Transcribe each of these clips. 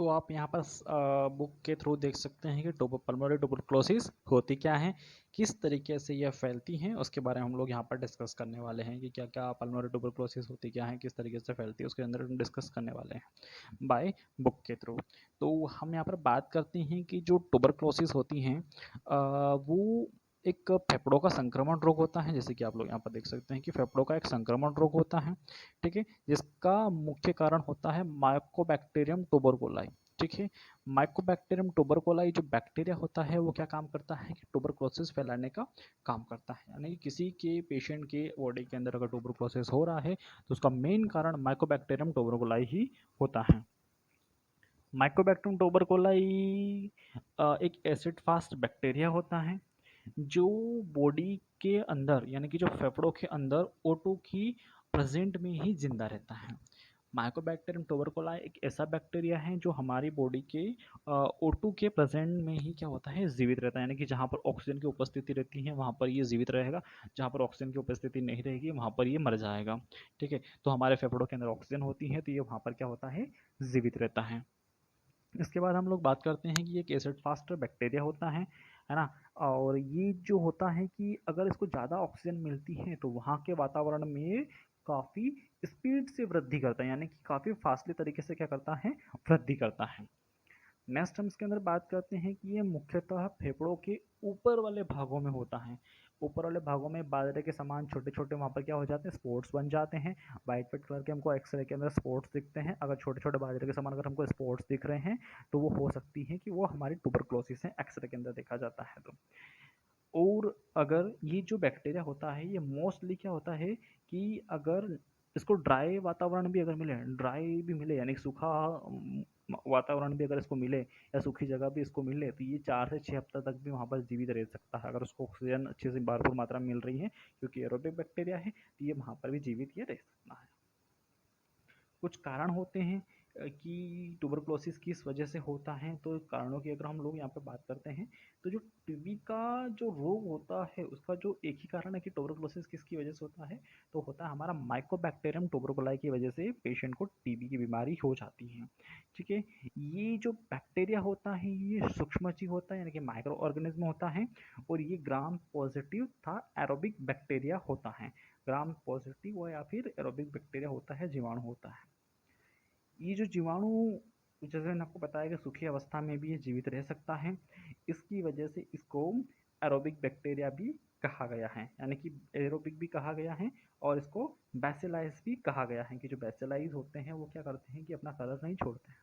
तो आप यहाँ पर बुक के थ्रू देख सकते हैं कि पल्मोनरी ट्यूबरक्लोसिस होती क्या है, किस तरीके से यह फैलती हैं, उसके बारे में हम लोग यहाँ पर डिस्कस करने वाले हैं कि क्या क्या पल्मोनरी ट्यूबरक्लोसिस होती क्या है, किस तरीके से फैलती है, उसके अंदर हम डिस्कस करने वाले हैं बाय बुक के थ्रू। तो हम यहाँ पर बात करते हैं कि जो ट्यूबरक्लोसिस होती हैं वो एक फेफड़ों का संक्रमण रोग होता है, जैसे कि आप लोग यहाँ पर देख सकते हैं कि फेफड़ों का एक संक्रमण रोग होता है, ठीक है, जिसका मुख्य कारण होता है माइकोबैक्टीरियम ट्यूबरकुलाई। ठीक है, माइकोबैक्टीरियम ट्यूबरकुलाई जो बैक्टीरिया होता है वो क्या काम करता है कि ट्यूबरक्लोसिस फैलाने का काम करता है, यानी कि किसी के पेशेंट के बॉडी के अंदर अगर ट्यूबरक्लोसिस हो रहा है तो उसका मेन कारण माइकोबैक्टीरियम ट्यूबरकुलाई ही होता है। माइकोबैक्टीरियम ट्यूबरकुलाई एक एसिड फास्ट बैक्टीरिया होता है जो बॉडी के अंदर यानी कि जो फेफड़ों के अंदर O2 की प्रेजेंट में ही जिंदा रहता है। माइकोबैक्टीरियम ट्यूबरकुलाई एक ऐसा बैक्टीरिया है जो हमारी बॉडी के O2 के प्रेजेंट में ही क्या होता है, जीवित रहता है, यानी कि जहाँ पर ऑक्सीजन की उपस्थिति रहती है वहाँ पर ये जीवित रहेगा, जहाँ पर ऑक्सीजन की उपस्थिति नहीं रहेगी वहाँ पर ये मर जाएगा। ठीक है, तो हमारे फेफड़ों के अंदर ऑक्सीजन होती है तो ये वहाँ पर क्या होता है, जीवित रहता है। इसके बाद हम लोग बात करते हैं कि ये एक एसिड फास्ट बैक्टीरिया होता है ना। और ये जो होता है कि अगर इसको ज़्यादा ऑक्सीजन मिलती है तो वहाँ के वातावरण में काफ़ी स्पीड से वृद्धि करता है, यानी कि काफ़ी फास्टली तरीके से क्या करता है, वृद्धि करता है। नेक्स्ट हम इसके अंदर बात करते हैं कि ये मुख्यतः फेफड़ों के ऊपर वाले भागों में होता है। ऊपर वाले भागों में बाजरे के समान छोटे छोटे वहाँ पर क्या हो जाते हैं, स्पॉट्स बन जाते हैं। वाइट वाइट कलर के हमको एक्सरे के अंदर स्पॉट्स दिखते हैं। अगर छोटे छोटे बाजरे के समान अगर हमको स्पॉट्स दिख रहे हैं तो वो हो सकती है कि वो हमारी ट्यूबरक्लोसिस है, एक्सरे के अंदर देखा जाता है तो। और अगर ये जो बैक्टीरिया होता है ये मोस्टली क्या होता है कि अगर इसको ड्राई वातावरण भी अगर मिले, ड्राई भी मिले यानी सूखा वातावरण भी अगर इसको मिले या सूखी जगह भी इसको मिले तो ये 4 से 6 हफ्ता तक भी वहाँ पर जीवित रह सकता है, अगर उसको ऑक्सीजन अच्छे से भरपूर मात्रा में मिल रही है, क्योंकि एरोबिक बैक्टीरिया है तो ये वहाँ पर भी जीवित ये रह सकता है। कुछ कारण होते हैं कि ट्यूबरक्लोसिस किस वजह से होता है, तो कारणों की अगर हम लोग यहाँ पे बात करते हैं तो जो टीबी का जो रोग होता है उसका जो एक ही कारण है कि ट्यूबरक्लोसिस किसकी वजह से होता है, तो होता है हमारा माइकोबैक्टीरियम ट्यूबरकुलाई की वजह से पेशेंट को टीबी की बीमारी हो जाती है। ठीक है, ये जो बैक्टीरिया होता है ये सूक्ष्मजीव होता है, यानी कि माइक्रो ऑर्गेनिज्म होता है, और ये ग्राम पॉजिटिव था एरोबिक बैक्टीरिया होता है। ग्राम पॉजिटिव या फिर एरोबिक बैक्टीरिया होता है, जीवाणु होता है। ये जो जीवाणु, जैसे मैंने आपको बताया कि सूखी अवस्था में भी ये जीवित रह सकता है, इसकी वजह से इसको एरोबिक बैक्टीरिया भी कहा गया है, यानी कि एरोबिक भी कहा गया है, और इसको बैसिलाइज भी कहा गया है कि जो बैसिलाइज होते हैं वो क्या करते हैं कि अपना कलर नहीं छोड़ते हैं,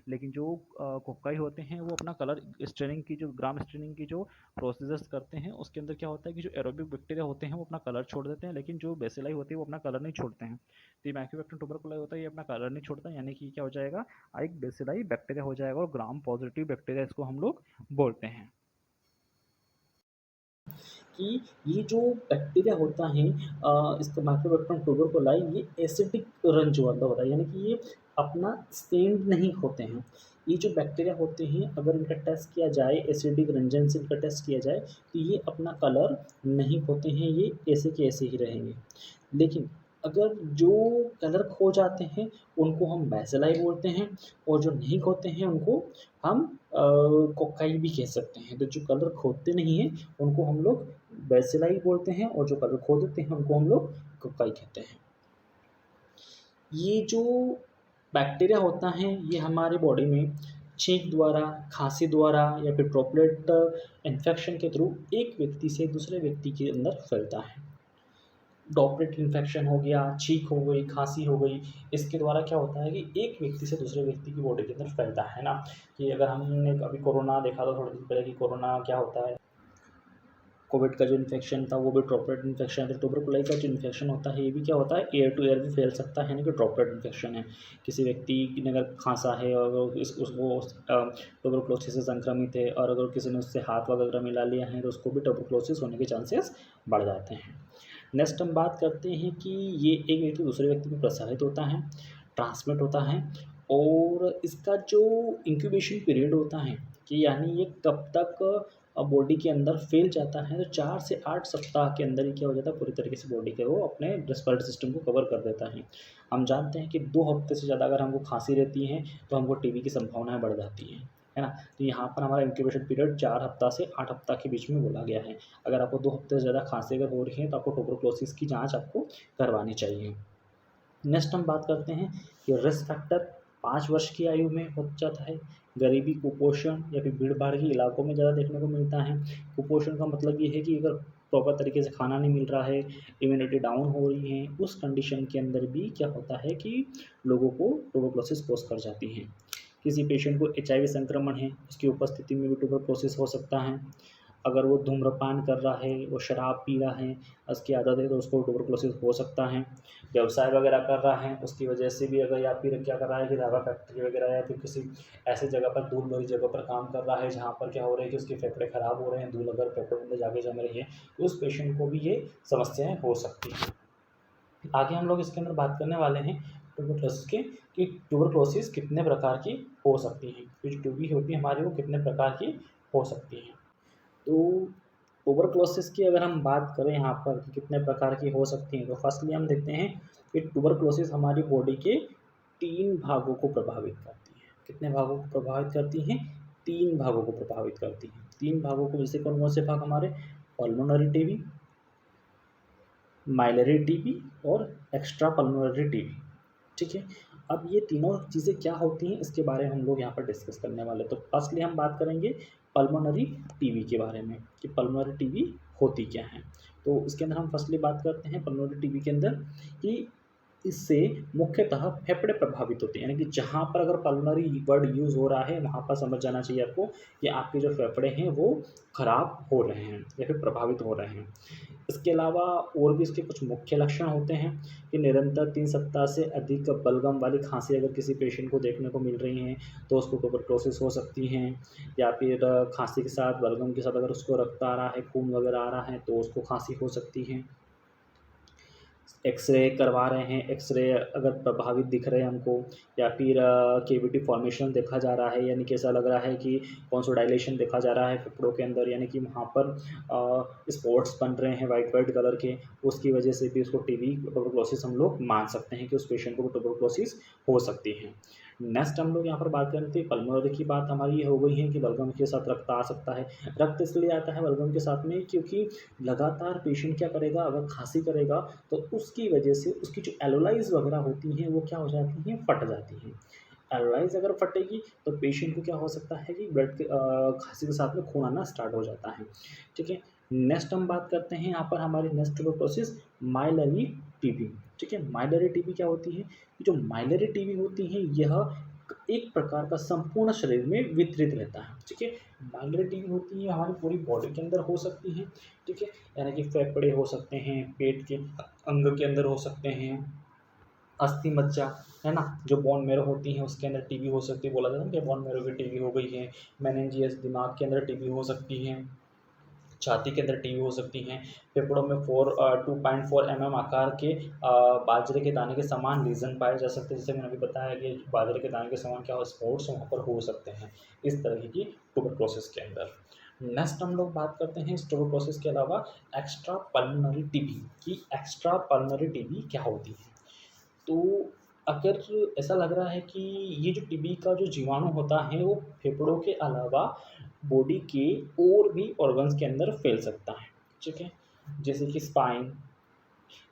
लेकिन जो कोक्काई होते हैं वो अपना कलर स्टेनिंग की जो ग्राम स्टेनिंग की जो प्रोसीजर्स करते हैं उसके अंदर क्या होता है कि जो एरोबिक बैक्टीरिया होते हैं वो अपना कलर छोड़ देते हैं, लेकिन जो बेसिलाई होती है वो अपना कलर नहीं छोड़ते हैं। तो ये माइकोबैक्टीरियम ट्यूबरकुलाई होता है, ये अपना कलर नहीं छोड़ता, यानी कि क्या हो जाएगा, एक बेसिलाई बैक्टीरिया हो जाएगा, और ग्राम पॉजिटिव बैक्टीरिया इसको हम लोग बोलते हैं। कि ये जो बैक्टीरिया होता है इसका माइकोबैक्टीरियम ट्यूबरकुलाई ये एसिडिक रंज वाला होता है, यानी कि ये अपना स्टेन्ड नहीं होते हैं। ये जो बैक्टीरिया होते हैं अगर इनका टेस्ट किया जाए एसिडिक रंजन से इनका टेस्ट किया जाए तो ये अपना कलर नहीं होते हैं, ये ऐसे के ऐसे ही रहेंगे। लेकिन अगर जो कलर खो जाते हैं उनको हम बैसिलाई बोलते हैं, और जो नहीं खोते हैं उनको हम कोक्काई भी कह सकते हैं। तो जो कलर खोदते नहीं हैं उनको हम लोग बैसिलाई बोलते हैं, और जो कलर खो देते हैं उनको हम लोग कोक्काई कहते हैं। ये जो बैक्टीरिया होता है ये हमारे बॉडी में छींक द्वारा, खांसी द्वारा या फिर ड्रॉपलेट इन्फेक्शन के थ्रू एक व्यक्ति से दूसरे व्यक्ति के अंदर फैलता है। ड्रॉपलेट इन्फेक्शन हो गया, छींक हो गई, खांसी हो गई, इसके द्वारा क्या होता है कि एक व्यक्ति से दूसरे व्यक्ति की बॉडी के अंदर फैलता है ना। कि अगर हमने अभी कोरोना देखा था थोड़े दिन पहले कि कोरोना क्या होता है, कोविड का जो इन्फेक्शन था वो भी ड्रॉपलेट इन्फेक्शन है। तो ट्यूबरकुलाई का जो इन्फेक्शन होता है ये भी क्या होता है, एयर टू एयर भी फैल सकता है, यानी कि ड्रॉपलेट इन्फेक्शन है। किसी व्यक्ति ने अगर खांसा है और उसको ट्यूबरकुलोसिस से संक्रमित है, और अगर किसी ने उससे हाथ वगैरह मिला लिया है तो उसको भी ट्यूबरकुलोसिस होने के चांसेस बढ़ जाते हैं। नेक्स्ट हम बात करते हैं कि ये एक व्यक्ति दूसरे व्यक्ति में प्रसारित होता है, ट्रांसमिट होता है, और इसका जो इंक्यूबेशन पीरियड होता है कि यानी ये कब तक बॉडी के अंदर फैल जाता है, तो 4 से 8 सप्ताह के अंदर ही क्या हो जाता है, पूरी तरीके से बॉडी के वो अपने रेस्पिरेटरी सिस्टम को कवर कर देता है। हम जानते हैं कि 2 हफ्ते से ज़्यादा अगर हमको खांसी रहती है तो हमको टीबी की संभावनाएँ बढ़ जाती हैं, है ना? तो यहाँ पर हमारा इंक्यूबेशन पीरियड 4 हफ्ता से 8 हफ्ता के बीच में बोला गया है। अगर आपको 2 हफ्ते से ज़्यादा खांसी अगर हो रही है तो आपको ट्यूबरकुलोसिस की जाँच आपको करवानी चाहिए। नेक्स्ट हम बात करते हैं कि रिस्क फैक्टर 5 वर्ष की आयु में हो जाता है। गरीबी, कुपोषण या फिर भीड़-भाड़ के इलाकों में ज़्यादा देखने को मिलता है। कुपोषण का मतलब ये है कि अगर प्रॉपर तरीके से खाना नहीं मिल रहा है, इम्यूनिटी डाउन हो रही है, उस कंडीशन के अंदर भी क्या होता है कि लोगों को ट्यूबरकुलोसिस कोज़ कर जाती है। किसी पेशेंट को एचआईवी संक्रमण है, उसकी उपस्थिति में भी ट्यूबरकुलोसिस हो सकता है। अगर वो धूम्रपान कर रहा है, वो शराब पी रहा है, उसकी आदत है तो उसको ट्यूबरकुलोसिस हो सकता है। व्यवसाय वगैरह कर रहा है, उसकी वजह से भी अगर या फिर क्या कर रहा है कि दवा फैक्ट्री वगैरह या फिर किसी ऐसी जगह पर धूल भरी जगह पर काम कर रहा है जहाँ पर क्या हो रहा है कि उसके फेफड़े खराब हो रहे हैं, धूल अगर फेफड़ों में जाके जम रही है, तो उस पेशेंट को भी ये समस्याएँ हो सकती हैं। आगे हम लोग इसके अंदर बात करने वाले हैं ट्यूबरकुलोसिस के कि ट्यूबरकुलोसिस कितने प्रकार की हो सकती है। तो जो ट्यूबी होती है हमारी वो कितने प्रकार की हो सकती है। तो ट्यूबरकुलोसिस की अगर हम बात करें यहाँ पर कि कितने प्रकार की हो सकती हैं, तो फर्स्टली हम देखते हैं कि ट्यूबरकुलोसिस हमारी बॉडी के 3 भागों को प्रभावित करती है। कितने भागों को प्रभावित करती हैं? 3 भागों को प्रभावित करती हैं। 3 भागों को जैसे कौन-कौन से भाग हमारे पल्मोनरी टीबी, माइलरी टीबी और एक्स्ट्रा पल्मोनरी टीबी, ठीक है? अब ये तीनों चीज़ें क्या होती हैं इसके बारे में हम लोग यहाँ पर डिस्कस करने वाले हैं। तो फर्स्टली हम बात करेंगे पल्मोनरी टीबी के बारे में कि पल्मोनरी टीबी होती क्या है। तो इसके अंदर हम फर्स्टली बात करते हैं पल्मोनरी टीबी के अंदर कि इससे मुख्यतः फेफड़े प्रभावित होते हैं, यानी कि जहाँ पर अगर पल्मोनरी वर्ड यूज़ हो रहा है वहाँ पर समझ जाना चाहिए आपको कि आपके जो फेफड़े हैं वो खराब हो रहे हैं या फिर प्रभावित हो रहे हैं। इसके अलावा और भी इसके कुछ मुख्य लक्षण होते हैं कि निरंतर 3 सप्ताह से अधिक बलगम वाली खांसी अगर किसी पेशेंट को देखने को मिल रही है तो उसको ट्यूबरकुलोसिस हो सकती है, या फिर खांसी के साथ बलगम के साथ अगर उसको रक्त आ रहा है, खून वगैरह आ रहा है तो उसको खांसी हो सकती है। एक्स-रे करवा रहे हैं, एक्स-रे अगर प्रभावित दिख रहे हैं हमको या फिर कैविटी फॉर्मेशन देखा जा रहा है, यानी कि ऐसा लग रहा है कि कॉन्सोडाइलेशन देखा जा रहा है फेफड़ों के अंदर, यानी कि वहाँ पर स्पॉट्स बन रहे हैं वाइट कलर के, उसकी वजह से भी उसको टीबी ट्यूबरकुलोसिस हम लोग मान सकते हैं कि उस पेशेंट को ट्यूबरकुलोसिस हो सकती है। नेक्स्ट हम लोग यहाँ पर बात करें तो पल्मोनरी की बात हमारी ये हो गई है कि बलगम के साथ रक्त आ सकता है। रक्त इसलिए आता है बलगम के साथ में क्योंकि लगातार पेशेंट क्या करेगा, अगर खाँसी करेगा तो उसकी वजह से उसकी जो एलोलाइज़ वगैरह होती हैं वो क्या हो जाती हैं, फट जाती हैं। एलोलाइज़ अगर फटेगी तो पेशेंट को क्या हो सकता है कि खाँसी के साथ में खून आना स्टार्ट हो जाता है, ठीक है। नेक्स्ट हम बात करते हैं यहाँ पर हमारी नेक्स्ट प्रोसेस माइलरी टीबी, ठीक है। माइलरी टीबी क्या होती है? जो माइलरी टीबी होती है यह एक प्रकार का संपूर्ण शरीर में वितरित रहता है, ठीक है। माइलरी टीबी होती है हमारी पूरी बॉडी के अंदर हो सकती है, ठीक है। यानी कि फेफड़े हो सकते हैं, पेट के अंग के अंदर हो सकते हैं, अस्थि मज्जा, है ना, जो बोन मैरो होती हैं उसके अंदर टीबी हो सकती है। बोला जाता है कि बोन मैरो की टीबी हो गई है। मेनिंजियस दिमाग के अंदर टीबी हो सकती है, छाती के अंदर टीबी हो सकती हैं। फेफड़ों में 2.4 आकार के बाजरे के दाने के समान लीजन पाए जा सकते हैं। जैसे मैंने अभी बताया कि बाजरे के दाने के समान क्या स्पॉट्स वहाँ पर हो सकते हैं इस तरह की ट्यूबरकुलोसिस के अंदर। नेक्स्ट हम लोग बात करते हैं इस ट्यूबरकुलोसिस के अलावा एक्स्ट्रा पल्मोनरी टीबी की। एक्स्ट्रा पल्मोनरी टीबी क्या होती है? तो अगर ऐसा लग रहा है कि ये जो टीबी का जो जीवाणु होता है वो फेफड़ों के अलावा बॉडी के और भी ऑर्गन्स के अंदर फैल सकता है, ठीक है। जैसे कि स्पाइन,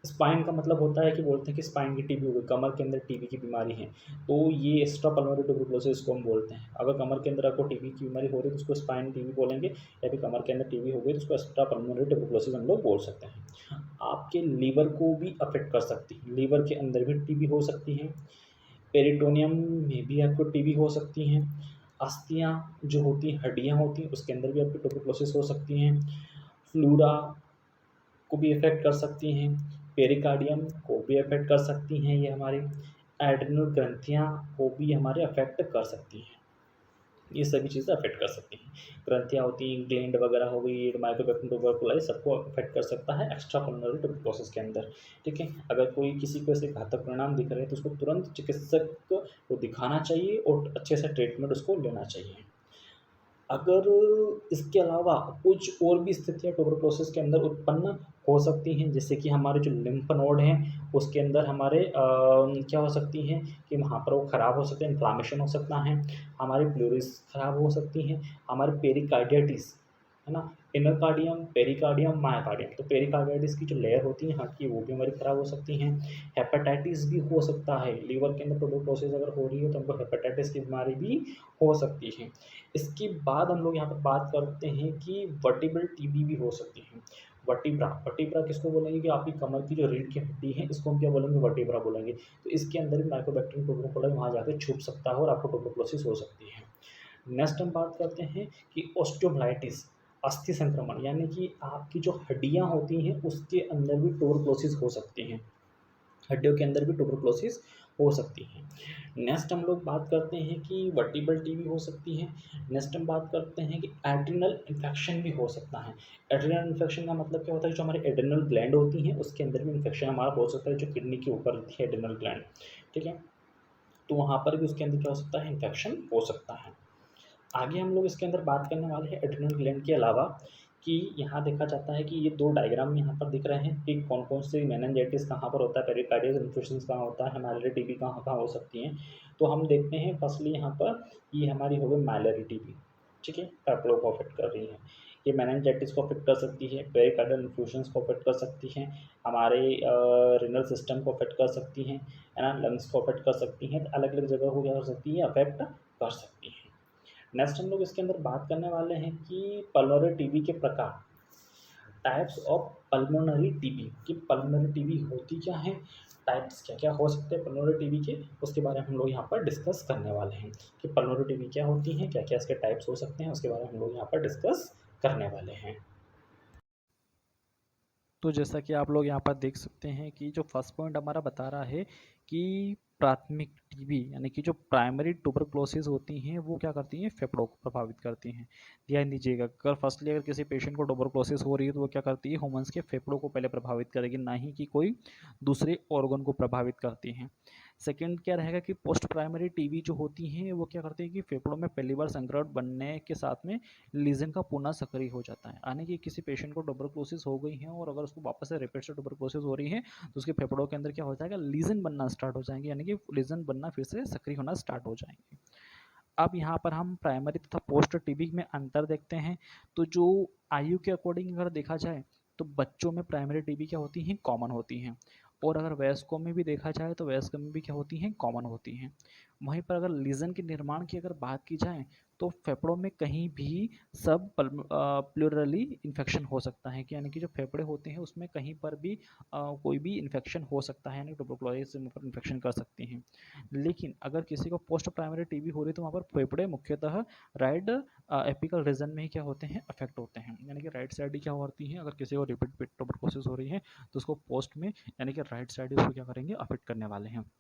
स्पाइन का मतलब होता है कि बोलते हैं कि स्पाइन की टीबी हो गई, कमर के अंदर टीबी की बीमारी है तो ये एक्स्ट्रा पल्मोनरी ट्यूबरकुलोसिस को हम बोलते हैं। अगर कमर के अंदर आपको टीबी की बीमारी हो रही है तो उसको स्पाइन टीबी बोलेंगे, या फिर कमर के अंदर टीबी हो गई तो उसको एक्स्ट्रा पल्मोनरी ट्यूबरकुलोसिस हम लोग बोल सकते हैं। आपके लीवर को भी अफेक्ट कर सकती है, लीवर के अंदर भी टीबी हो सकती है, पेरिटोनियम में भी आपको टीबी हो सकती हैं, अस्थियाँ जो होती हैं, हड्डियाँ होती हैं, उसके अंदर भी आपको ट्यूबरकुलोसिस हो सकती हैं, फ्लूरा को भी अफेक्ट कर सकती हैं, पेरिकार्डियम को भी अफेक्ट कर सकती हैं, ये हमारी एड्रिनल ग्रंथियाँ को भी हमारे अफेक्ट कर सकती हैं। ये सभी चीज़ें अफेक्ट कर सकती हैं। ग्रंथियाँ होती हैं, ग्लैंड वगैरह हो गई, माइकोबैक्टीरियम ट्यूबरकुलोसिस सबको अफेक्ट कर सकता है एक्स्ट्रा पल्मोनरी ट्यूबरकुलोसिस के अंदर, ठीक है। अगर कोई किसी को ऐसे घातक परिणाम दिख रहे हैं तो उसको तुरंत चिकित्सक को दिखाना चाहिए और अच्छे से ट्रीटमेंट उसको लेना चाहिए। अगर इसके अलावा कुछ और भी स्थितियाँ ट्यूबरकुलोसिस के अंदर उत्पन्न हो सकती हैं, जैसे कि हमारे जो लिम्फ नोड हैं उसके अंदर हमारे क्या हो सकती हैं कि वहाँ पर वो ख़राब हो सकते हैं, इन्फ्लामेशन हो सकता है, हमारी प्लूरिस ख़राब हो सकती हैं, हमारे पेरिकार्डिटिस, है ना? इनरकार्डियम, पेरिकार्डियम, मायोकार्डियम। तो पेरिकार्डिटिस की जो लेयर होती है हार्ट की, वो भी हमारी ख़राब हो सकती हैं। हेपेटाइटिस भी हो सकता है, लीवर के अंदर ट्यूबरकुलोसिस अगर हो रही है तो हमको हेपेटाइटिस की बीमारी भी हो सकती है। इसके बाद हम लोग यहाँ पर बात करते हैं कि वर्टिब्रल टीबी भी हो सकती है। वर्टिब्रा, वर्टिब्रा किसको बोलेंगे कि आपकी कमर की जो रीढ़ की हड्डी है, इसको हम क्या बोलेंगे? वर्टिब्रा बोलेंगे। तो इसके अंदर भी माइकोबैक्टीरियम ट्यूबरकुलोसिस वहाँ जाके छुप सकता है और आपको ट्यूबरकुलोसिस हो सकती है। नेक्स्ट हम बात करते हैं कि ऑस्टियोब्लाइटिस, अस्थि संक्रमण, यानी कि आपकी जो हड्डियाँ होती हैं उसके अंदर भी ट्यूबरकुलोसिस हो सकती हैं। हड्डियों के अंदर भी ट्यूबरकुलोसिस हो सकती है। नेक्स्ट हम लोग बात करते हैं कि वर्टिब्रल टीबी हो सकती है। नेक्स्ट हम बात करते हैं कि एड्रिनल इन्फेक्शन भी हो सकता है। एड्रिनल इन्फेक्शन का मतलब क्या होता है? जो हमारी एड्रिनल ग्लैंड होती हैं उसके अंदर भी इन्फेक्शन हमारा हो सकता है, जो किडनी के ऊपर होती है एड्रिनल ग्लैंड, ठीक है? तो वहाँ पर भी उसके अंदर क्या हो सकता है? इन्फेक्शन हो सकता है। आगे हम लोग इसके अंदर बात करने वाले हैं एड्रिनल ग्लैंड के अलावा कि यहाँ देखा जाता है कि ये 2 डायग्राम यहाँ पर दिख रहे हैं कि कौन-कौन से मेनिंजाइटिस कहाँ पर होता है, पेरिकार्डियल इन्फ्यूशंस कहाँ होता है, माइलरी टीबी कहाँ-कहाँ हो सकती हैं। तो हम देखते हैं फर्स्टली यहाँ पर ये हमारी हो गई माइलरी टीबी, ठीक है? फेफड़ों को अफ़ेक्ट कर रही है। ये मेनिंजाइटिस को अफ़ेक्ट कर सकती है, पेरिकार्डियल इन्फ्यूशंस को अफ़ेक्ट कर सकती हैं, हमारे रीनल सिस्टम को अफ़ेक्ट कर सकती हैं, है ना? लंग्स को अफ़ेक्ट कर सकती हैं, तो अलग-अलग जगह को क्या कर सकती है? अफ़ेक्ट कर सकती हैं। नेक्स्ट हम लोग इसके अंदर बात करने वाले हैं कि पल्मोनरी टीबी के प्रकार, टाइप्स ऑफ पल्मोनरी टीबी, कि पल्मोनरी टीबी होती क्या है, टाइप्स क्या क्या हो सकते हैं पल्मोनरी टीबी के, उसके बारे में हम लोग यहाँ पर डिस्कस करने वाले हैं कि पल्मोनरी टीबी क्या होती है, क्या क्या इसके टाइप्स हो सकते हैं, उसके बारे में हम लोग यहाँ पर डिस्कस करने वाले हैं। तो जैसा कि आप लोग यहाँ पर देख सकते हैं कि जो फर्स्ट पॉइंट हमारा बता रहा है कि प्राथमिक टीबी यानी कि जो प्राइमरी ट्यूबरक्लोसिस होती हैं वो क्या करती हैं? फेफड़ों को प्रभावित करती हैं। ध्यान दीजिएगा, अगर फर्स्टली अगर किसी पेशेंट को ट्यूबरक्लोसिस हो रही है तो वो क्या करती है? ह्यूमन्स के फेफड़ों को पहले प्रभावित करेगी, ना ही कि कोई दूसरे ऑर्गन को प्रभावित करती हैं। सेकेंड क्या रहेगा कि पोस्ट प्राइमरी टीबी जो होती हैं वो क्या करती है कि फेफड़ों में पहली बार संक्रमण बनने के साथ में लीजन का पुनः सक्रिय हो जाता है, यानी कि किसी पेशेंट को ट्यूबरक्लोसिस हो गई है और अगर उसको वापस से रिपीट से ट्यूबरक्लोसिस हो रही है तो उसके फेफड़ों के अंदर क्या हो जाएगा? लीजन बनना स्टार्ट हो जाएंगे, यानी कि लीजन बनना फिर से सक्रिय होना स्टार्ट हो जाएंगे। अब यहाँ पर हम प्राइमरी तथा पोस्ट टीबी में अंतर देखते हैं। तो जो आयु के अकॉर्डिंग अगर देखा जाए तो बच्चों में प्राइमरी टीबी क्या होती हैं? कॉमन होती हैं। और अगर वयस्कों में भी देखा जाए तो वयस्क में भी क्या होती हैं? कॉमन होती हैं। वहीं पर अगर लीजन के निर्माण की अगर बात की जाए तो फेफड़ों में कहीं भी सब प्लूरली इन्फेक्शन हो सकता है, कि यानी कि जो फेफड़े होते हैं उसमें कहीं पर भी कोई भी इन्फेक्शन हो सकता है, यानी ट्यूबरकुलोसिस इन्फेक्शन कर सकती हैं। लेकिन अगर किसी को पोस्ट प्राइमरी टीबी हो रही है तो वहाँ पर फेफड़े मुख्यतः राइट एपिकल रीजन में ही क्या होते हैं? अफेक्ट होते हैं, यानी कि राइट साइड ही क्या होती हैं? अगर किसी को रिपीट ट्यूबरकुलोसिस हो रही है तो उसको पोस्ट में यानी कि राइट साइड उसको क्या करेंगे? अफेक्ट करने वाले हैं।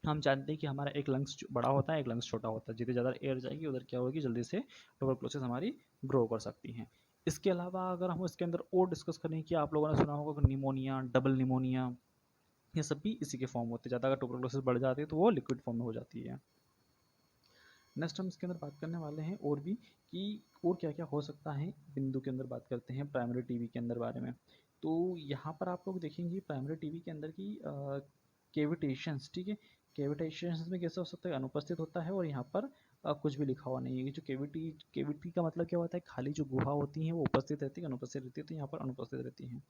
हम जानते हैं कि हमारा एक लंग्स बड़ा होता है, एक लंग्स छोटा होता है, जितनी ज़्यादा एयर जाएगी उधर क्या होगी? जल्दी से ट्यूबरकुलोसिस हमारी ग्रो कर सकती हैं। इसके अलावा अगर हम इसके अंदर और डिस्कस करें कि आप लोगों ने सुना होगा कि निमोनिया, डबल निमोनिया, ये सब भी इसी के फॉर्म होते हैं। ज़्यादा अगर ट्यूबरकुलोसिस बढ़ जाती है तो वो लिक्विड फॉर्म में हो जाती है। नेक्स्ट हम इसके अंदर बात करने वाले हैं और भी कि और क्या क्या हो सकता है, बिंदु के अंदर बात करते हैं प्राइमरी टीबी के अंदर बारे में। तो यहाँ पर आप लोग देखेंगे प्राइमरी टीबी के अंदर की केविटेशंस, ठीक है? केविटेशंस में कैसे हो सकता है? अनुपस्थित होता है और यहाँ पर कुछ भी लिखा हुआ नहीं है। ये जो केविटी केविटी का मतलब क्या होता है? खाली जो गुहा होती है वो उपस्थित रहती है, अनुपस्थित रहती है, तो यहाँ पर अनुपस्थित रहती है।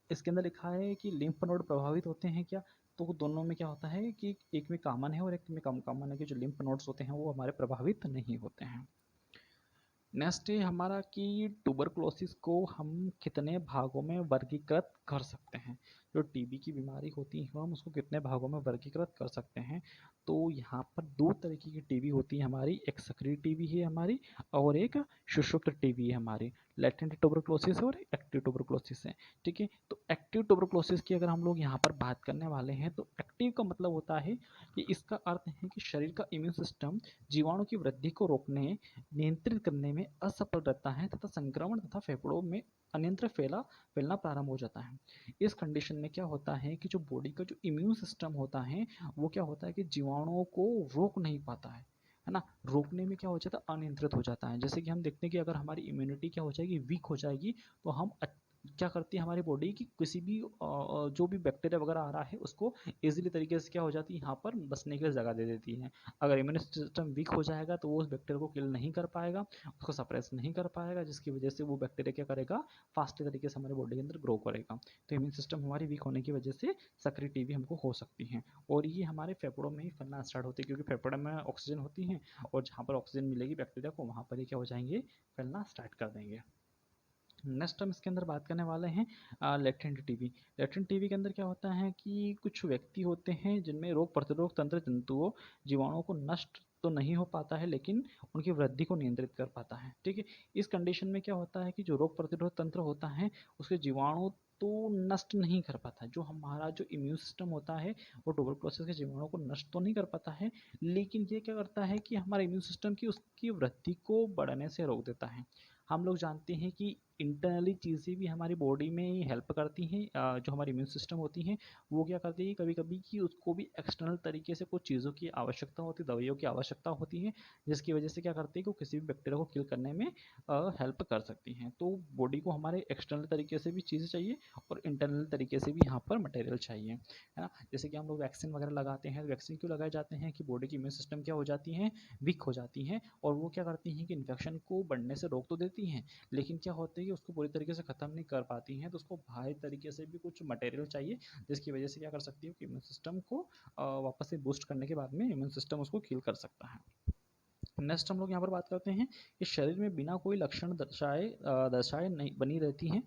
इसके अंदर लिखा है कि लिम्फ नोड प्रभावित होते हैं क्या? तो दोनों में क्या होता है कि एक में कॉमन है और एक में कम कॉमन है, कि जो लिम्फ नोड्स होते हैं वो हमारे प्रभावित नहीं होते हैं। नेक्स्ट है हमारा कि ट्यूबरकुलोसिस को हम कितने भागों में वर्गीकृत कर सकते हैं? जो टीबी की बीमारी होती है हम उसको कितने भागों में वर्गीकृत कर सकते हैं? तो यहाँ पर दो तरीके की टीबी होती है हमारी, एक सक्रिय टीबी है हमारी और एक सुषुप्त टीबी है हमारी। लेटेंट ट्यूबरकुलोसिस और एक्टिव ट्यूबरकुलोसिस है, ठीक है? तो एक्टिव ट्यूबरकुलोसिस की अगर हम लोग यहाँ पर बात करने वाले हैं तो एक्टिव का मतलब होता है कि इसका अर्थ है कि शरीर का इम्यून सिस्टम जीवाणु की वृद्धि को रोकने, नियंत्रित करने में असफल रहता है तथा संक्रमण तथा फेफड़ों में अनियंत्रित फैलना प्रारंभ हो जाता है। इस कंडीशन में क्या होता है कि जो बॉडी का जो इम्यून सिस्टम होता है वो क्या होता है कि जीवाणुओं को रोक नहीं पाता है, है ना, रोकने में क्या हो जाता है, अनियंत्रित हो जाता है। जैसे कि हम देखते हैं कि अगर हमारी इम्यूनिटी क्या हो जाएगी, वीक हो जाएगी, तो हम क्या करती है हमारी बॉडी की किसी भी जो भी बैक्टीरिया वगैरह आ रहा है उसको इजीली तरीके से क्या हो जाती है, यहाँ पर बसने के लिए जगह दे देती है। अगर इम्यून सिस्टम वीक हो जाएगा तो वो उस बैक्टीरिया को किल नहीं कर पाएगा, उसको सप्रेस नहीं कर पाएगा, जिसकी वजह से वो बैक्टीरिया क्या करेगा, फास्ट तरीके से हमारे बॉडी के अंदर ग्रो करेगा। तो इम्यून सिस्टम हमारी वीक होने की वजह से सक्रिटी भी हमको हो सकती है, और ये हमारे फेफड़ों में ही फैलना स्टार्ट होती है, क्योंकि फेफड़ों में ऑक्सीजन होती है, और जहाँ पर ऑक्सीजन मिलेगी बैक्टीरिया को वहाँ पर ही क्या हो जाएंगे, फैलना स्टार्ट कर देंगे। नेक्स्ट हम इसके अंदर बात करने वाले हैं लेटेंट टीबी। लेटेंट टीबी के अंदर क्या होता है कि कुछ व्यक्ति होते हैं जिनमें रोग प्रतिरोधक तंत्र जंतुओं जीवाणुओं को नष्ट तो नहीं हो पाता है, लेकिन उनकी वृद्धि को नियंत्रित कर पाता है। ठीक है, इस कंडीशन में क्या होता है कि जो रोग प्रतिरोधक तंत्र होता है उसके जीवाणु तो नष्ट नहीं कर पाता, जो हमारा जो इम्यून सिस्टम होता है वो ट्यूबरकुलोसिस के जीवाणुओं को नष्ट तो नहीं कर पाता है, लेकिन ये क्या करता है कि हमारे इम्यून सिस्टम की उसकी वृद्धि को बढ़ने से रोक देता है। हम लोग जानते हैं कि इंटरनली चीज़ें भी हमारी बॉडी में हेल्प करती हैं, जो हमारी इम्यून सिस्टम होती हैं वो क्या करती है कभी कभी कि उसको भी एक्सटर्नल तरीके से कुछ चीज़ों की आवश्यकता होती है, दवाइयों की आवश्यकता होती है, जिसकी वजह से क्या करती है कि वो किसी भी बैक्टीरिया को किल करने में हेल्प कर सकती हैं। तो बॉडी को हमारे एक्सटर्नल तरीके से भी चीज़ें चाहिए और इंटरनल तरीके से भी यहाँ पर मटेरियल चाहिए, है ना। जैसे कि हम लोग वैक्सीन वगैरह लगाते हैं, वैक्सीन क्यों लगाए जाते हैं कि बॉडी की इम्यून सिस्टम क्या हो जाती है, वीक हो जाती हैं, और वो क्या करती हैं कि इन्फेक्शन को बढ़ने से रोक तो देती हैं, लेकिन क्या होता है कि उसको पूरी तरीके से ख़त्म नहीं कर पाती हैं, तो उसको बाहरी तरीके से भी कुछ मटेरियल चाहिए, जिसकी वजह से क्या कर सकती है कि इम्यून सिस्टम को वापस से बूस्ट करने के बाद में इम्यून सिस्टम उसको किल कर सकता है। नेक्स्ट हम लोग यहाँ पर बात करते हैं कि शरीर में बिना कोई लक्षण दर्शाए दर्शाए नहीं बनी रहती हैं।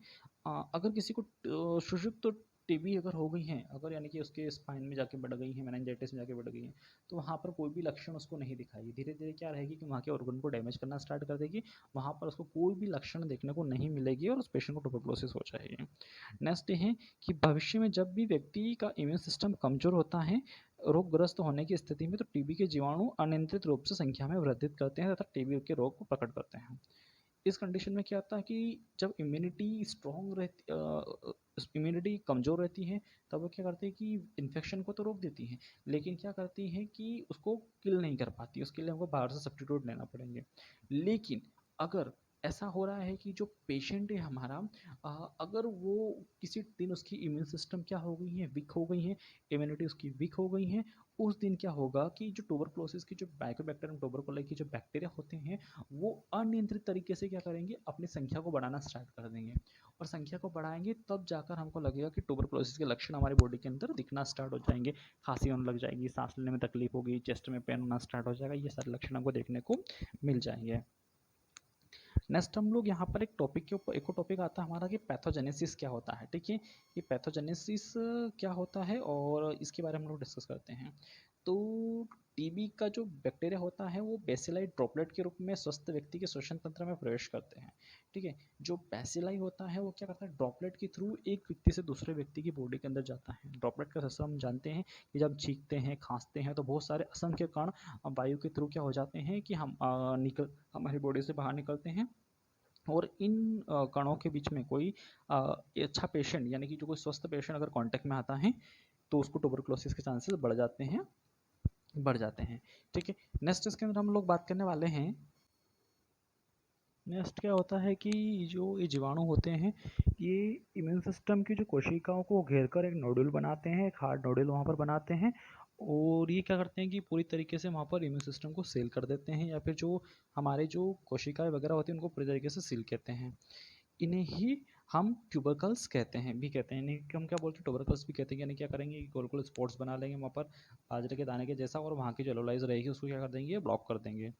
अगर किसी को सुषुप्त टीबी अगर हो गई है, अगर यानी कि उसके स्पाइन में जाके बढ़ गई है, मेनिंजाइटिस में जाके बढ़ गई है, तो वहाँ पर कोई भी लक्षण उसको नहीं दिखाई, धीरे धीरे क्या रहेगी कि वहाँ के ऑर्गन को डैमेज करना स्टार्ट कर देगी, वहाँ पर उसको कोई भी लक्षण देखने को नहीं मिलेगी और उस पेशेंट को ट्यूबरकुलोसिस हो जाएगी। नेक्स्ट है कि भविष्य में जब भी व्यक्ति का इम्यून सिस्टम कमजोर होता है, रोगग्रस्त होने की स्थिति में, तो टीबी के जीवाणु अनियंत्रित रूप से संख्या में वृद्धि करते हैं तथा टीबी के रोग को प्रकट करते हैं। इस कंडीशन में क्या होता है कि जब इम्यूनिटी स्ट्रॉन्ग रहती, इम्यूनिटी कमज़ोर रहती है, तब वो क्या करते हैं कि इन्फेक्शन को तो रोक देती है, लेकिन क्या करती है कि उसको किल नहीं कर पाती, उसके लिए हमको बाहर से सब्स्टिट्यूट लेना पड़ेंगे। लेकिन अगर ऐसा हो रहा है कि जो पेशेंट है हमारा, अगर वो किसी दिन उसकी इम्यून सिस्टम क्या हो गई है, वीक हो गई है, इम्यूनिटी उसकी वीक हो गई है, उस दिन क्या होगा कि जो ट्यूबरकुलोसिस की जो माइकोबैक्टीरियम ट्यूबरकुलाई की जो बैक्टीरिया होते हैं वो अनियंत्रित तरीके से क्या करेंगे, अपनी संख्या को बढ़ाना स्टार्ट कर देंगे, और संख्या को बढ़ाएंगे तब जाकर हमको लगेगा कि ट्यूबरकुलोसिस के लक्षण हमारी बॉडी के अंदर दिखना स्टार्ट हो जाएंगे, खांसी होने लग जाएगी, सांस लेने में तकलीफ होगी, चेस्ट में पेन होना स्टार्ट हो जाएगा, ये सारे लक्षण हमको देखने को मिल जाएंगे। नेक्स्ट हम लोग यहाँ पर एक टॉपिक के ऊपर एक और टॉपिक आता है हमारा कि पैथोजेनेसिस क्या होता है। ठीक है, कि पैथोजेनेसिस क्या होता है और इसके बारे में हम लोग डिस्कस करते हैं। तो टीबी का जो बैक्टीरिया होता है वो बेसिलाई ड्रॉपलेट के रूप में स्वस्थ व्यक्ति के श्वसन तंत्र में प्रवेश करते हैं। ठीक है, जो बेसिलाई होता है वो क्या करता है, ड्रॉपलेट के थ्रू एक व्यक्ति से दूसरे व्यक्ति की बॉडी के अंदर जाता है। ड्रॉपलेट का सिस्टम हम जानते हैं कि जब छींकते हैं, खांसते हैं, तो बहुत सारे असंख्य कण वायु के थ्रू क्या हो जाते हैं कि हम निकल हमारी बॉडी से बाहर निकलते हैं, और इन कणों के बीच में कोई अच्छा पेशेंट यानी कि जो कोई स्वस्थ पेशेंट अगर कांटेक्ट में आता है तो उसको ट्यूबरकुलोसिस के चांसेस बढ़ जाते हैं। ठीक है, नेक्स्ट इसके अंदर हम लोग बात करने वाले हैं। नेक्स्ट क्या होता है कि जो ये जीवाणु होते हैं ये इम्यून सिस्टम की जो कोशिकाओं को घेर कर एक नोडुल बनाते हैं, एक हार्ड नोडुल वहाँ पर बनाते हैं, और ये क्या करते हैं कि पूरी तरीके से वहाँ पर इम्यून सिस्टम को सील कर देते हैं, या फिर जो हमारे जो कोशिकाएं वगैरह होती हैं उनको पूरी तरीके से सील कहते हैं। इन्हें ही हम ट्यूबरकल्स कहते हैं, भी कहते हैं, इन्हें हम क्या बोलते हैं, ट्यूबरकल्स भी कहते हैं। यानी क्या करेंगे कि गोल गोल स्पॉट्स बना लेंगे वहाँ पर बाजरे के दाने के जैसा, और वहाँ की जो एलोलाइज रहेगी उसको क्या कर देंगे, ब्लॉक कर देंगे।